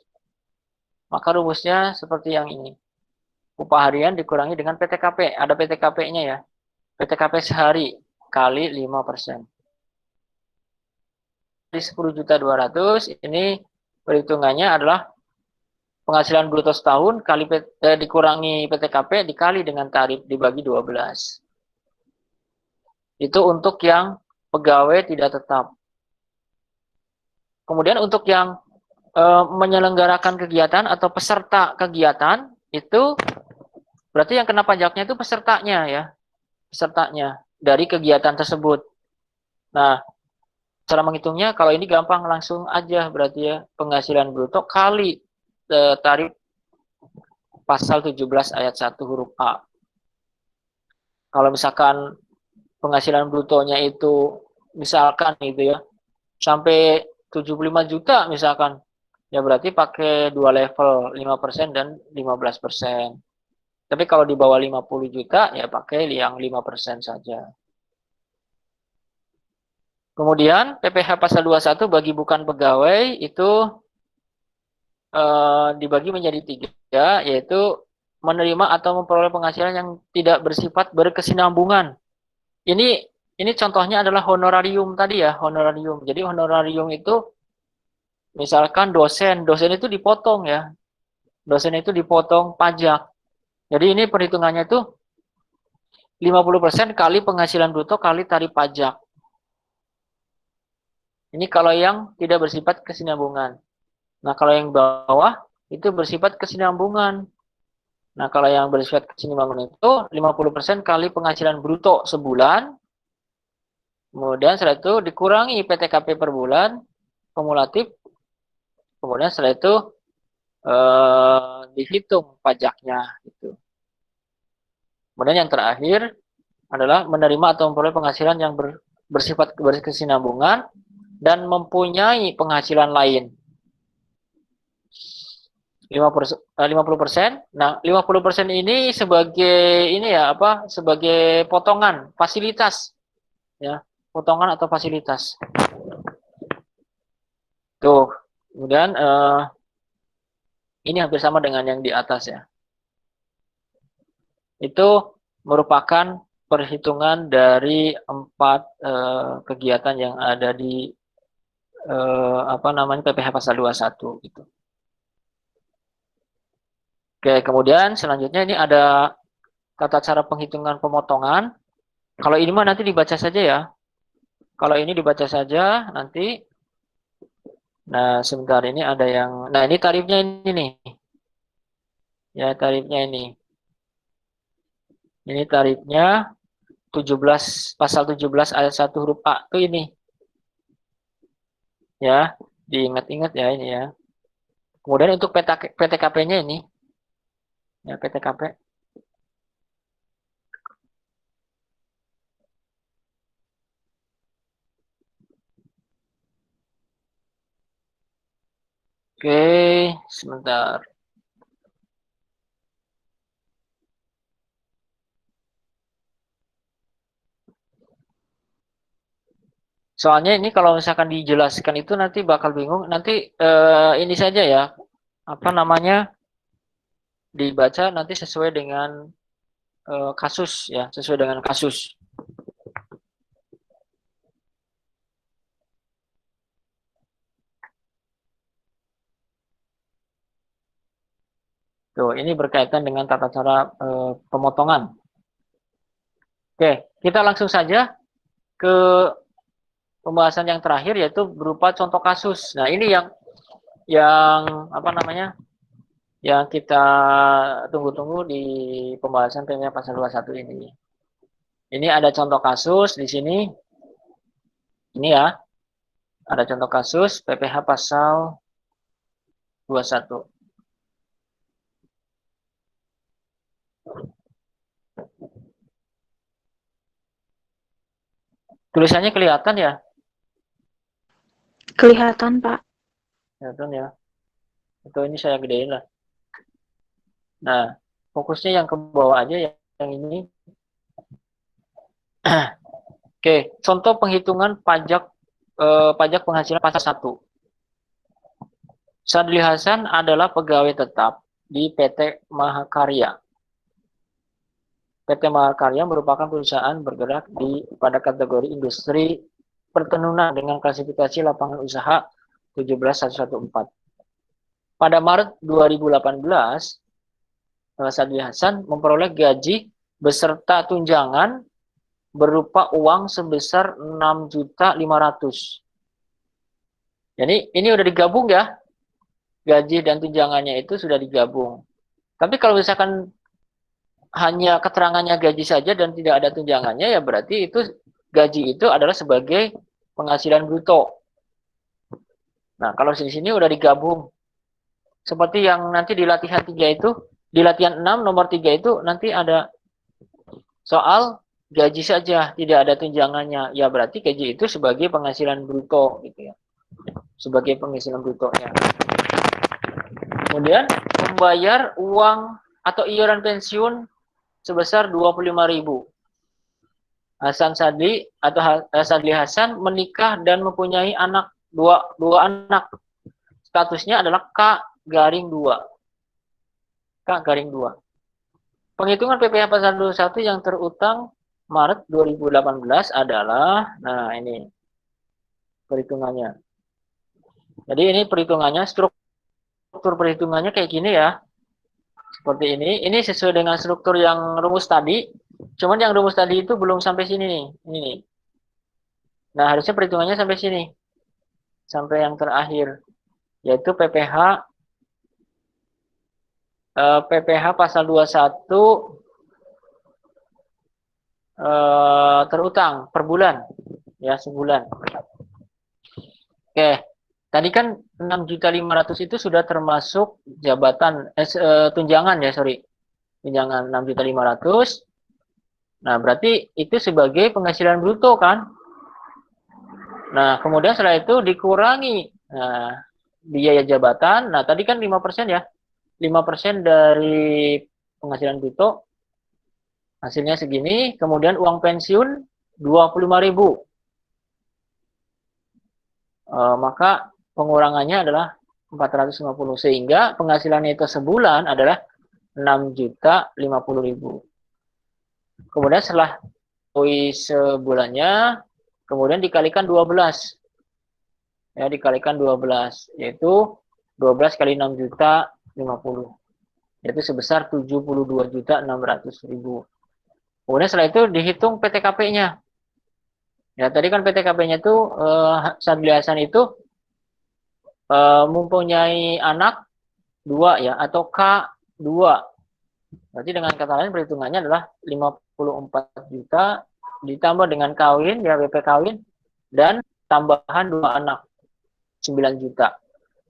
Maka rumusnya seperti yang ini. Upah harian dikurangi dengan PTKP. Ada PTKP-nya ya. PTKP sehari kali 5%. Di 10,200,000 ini perhitungannya adalah penghasilan bruto setahun kali dikurangi PTKP dikali dengan tarif dibagi 12. Itu untuk yang pegawai tidak tetap. Kemudian untuk yang menyelenggarakan kegiatan atau peserta kegiatan, itu berarti yang kena pajaknya itu pesertanya ya. Pesertanya dari kegiatan tersebut. Nah, cara menghitungnya kalau ini gampang, langsung aja berarti ya, penghasilan bruto kali tarif pasal 17 ayat 1 huruf A. Kalau misalkan penghasilan brutonya itu misalkan itu ya sampai 75 juta misalkan, ya berarti pakai dua level, 5% dan 15%. Tapi kalau di bawah 50 juta ya pakai yang 5% saja. Kemudian PPh pasal 21 bagi bukan pegawai itu dibagi menjadi 3, yaitu menerima atau memperoleh penghasilan yang tidak bersifat berkesinambungan. Ini contohnya adalah honorarium tadi ya, honorarium. Jadi honorarium itu misalkan dosen itu dipotong ya. Dosen itu dipotong pajak. Jadi ini perhitungannya itu 50% kali penghasilan bruto kali tarif pajak. Ini kalau yang tidak bersifat kesinambungan. Nah, kalau yang bawah itu bersifat kesinambungan. Nah, kalau yang bersifat kesinambungan itu 50% kali penghasilan bruto sebulan. Kemudian setelah itu dikurangi PTKP per bulan, kumulatif. Kemudian setelah itu dihitung pajaknya. Gitu. Kemudian yang terakhir adalah menerima atau memperoleh penghasilan yang bersifat berkesinambungan dan mempunyai penghasilan lain. 50%. Nah, 50% ini sebagai ini ya apa? Sebagai potongan fasilitas ya, potongan atau fasilitas. Tuh. Kemudian ini hampir sama dengan yang di atas ya. Itu merupakan perhitungan dari 4 kegiatan yang ada di PPh pasal 21 gitu. Oke, kemudian selanjutnya ini ada tata cara penghitungan pemotongan. Kalau ini mah nanti dibaca saja ya. Kalau ini dibaca saja nanti. Nah, sebentar ini ada yang. Nah, ini tarifnya ini nih. Ya, tarifnya ini. Ini tarifnya 17 pasal 17 ayat 1 huruf A itu ini. Ya, diingat-ingat ya ini ya. Kemudian untuk PTKP-nya ini. Ya, PTKP. Oke, sebentar. Soalnya ini kalau misalkan dijelaskan itu nanti bakal bingung. Nanti ini saja ya, apa namanya, dibaca nanti sesuai dengan kasus ya, sesuai dengan kasus. Tuh, ini berkaitan dengan tata cara pemotongan. Oke, kita langsung saja ke pembahasan yang terakhir yaitu berupa contoh kasus. Nah, ini yang apa namanya? Yang kita tunggu-tunggu di pembahasan PPh pasal 21 ini. Ini ada contoh kasus di sini. Ini ya. Ada contoh kasus PPh pasal 21. Tulisannya kelihatan ya? Kelihatan, Pak. Kelihatan ya. Itu ini saya gedein lah. Nah, fokusnya yang ke bawah aja yang ini. Oke, contoh penghitungan pajak penghasilan pasal 1. Sadli Hasan adalah pegawai tetap di PT Mahakarya. PT Mahakarya merupakan perusahaan bergerak pada kategori industri pertenunan dengan klasifikasi lapangan usaha 17114. Pada Maret 2018, Sadli Hasan memperoleh gaji beserta tunjangan berupa uang sebesar 6.500.000. Jadi ini udah digabung ya, gaji dan tunjangannya itu sudah digabung. Tapi kalau misalkan hanya keterangannya gaji saja dan tidak ada tunjangannya, ya berarti itu gaji itu adalah sebagai penghasilan bruto. Nah, kalau di sini udah digabung. Seperti yang nanti di latihan 3 itu, di latihan 6 nomor 3 itu nanti ada soal gaji saja, tidak ada tunjangannya. Ya berarti gaji itu sebagai penghasilan bruto gitu ya. Sebagai penghasilan brutonya. Kemudian membayar uang atau iuran pensiun sebesar 25.000. Hasan Sadli atau Sadli Hasan menikah dan mempunyai dua anak. Statusnya adalah K-2. K-2. Penghitungan PPh pasal 21 yang terutang Maret 2018 adalah, nah ini perhitungannya. Jadi ini perhitungannya, struktur perhitungannya kayak gini ya. Seperti ini. Ini sesuai dengan struktur yang rumus tadi. Cuman yang rumus tadi itu belum sampai sini nih. Ini nih. Nah, harusnya perhitungannya sampai sini. Sampai yang terakhir. Yaitu PPh pasal 21 terutang per bulan. Ya, sebulan. Oke. Tadi kan 6.500.000 itu sudah termasuk tunjangan ya, sorry. Tunjangan 6.500.000. Nah, berarti itu sebagai penghasilan bruto kan? Nah, kemudian setelah itu dikurangi biaya jabatan. Nah, tadi kan 5% ya. 5% dari penghasilan bruto. Hasilnya segini. Kemudian uang pensiun 25.000. Maka pengurangannya adalah 450. Sehingga penghasilannya itu sebulan adalah 6.050.000. Kemudian setelah sebulannya, kemudian dikalikan 12. Ya, dikalikan 12. Yaitu 12 kali 6.050. Yaitu sebesar 72.600.000. Kemudian setelah itu dihitung PTKP-nya. Ya, tadi kan PTKP-nya itu Sadli Hasan itu mempunyai anak 2 ya, atau K2. Berarti dengan kata lain perhitungannya adalah 54 juta ditambah dengan kawin, ya BP kawin, dan tambahan 2 anak 9 juta.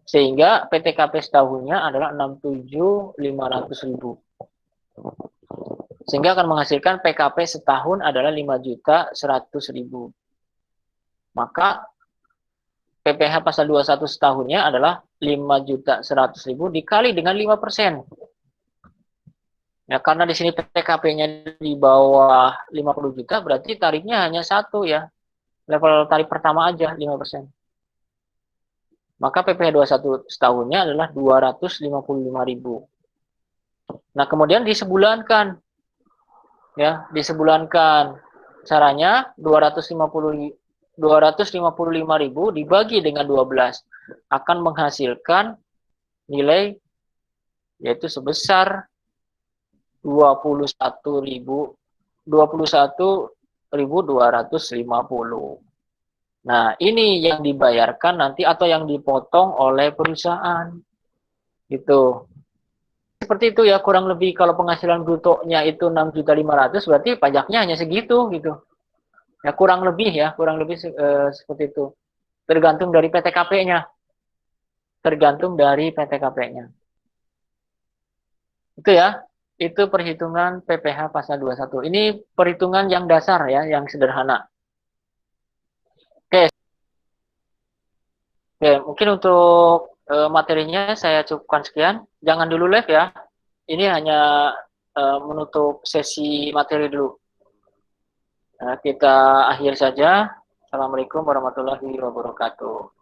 Sehingga PTKP setahunnya adalah 67.500.000. Sehingga akan menghasilkan PKP setahun adalah 5.100.000. Maka PPh pasal 21 setahunnya adalah 5.100.000 dikali dengan 5%. Ya, karena di sini PTKP-nya di bawah 50 juta, berarti tarifnya hanya 1 ya. Level tarif pertama aja 5%. Maka PPh 21 setahunnya adalah 255.000. Nah, kemudian disebulankan. Ya, disebulankan. Caranya 255.000 dibagi dengan 12 akan menghasilkan nilai yaitu sebesar 21.250. Nah, ini yang dibayarkan nanti atau yang dipotong oleh perusahaan. Gitu. Seperti itu ya, kurang lebih kalau penghasilan brutonya itu 6.500.000 berarti pajaknya hanya segitu gitu. Ya kurang lebih seperti itu. Tergantung dari PTKP-nya. Tergantung dari PTKP-nya. Itu ya. Itu perhitungan PPh pasal 21. Ini perhitungan yang dasar ya, yang sederhana. Oke. Oke, mungkin untuk materinya saya cukupkan sekian. Jangan dulu live ya. ini hanya menutup sesi materi dulu. Kita akhir saja. Assalamualaikum warahmatullahi wabarakatuh.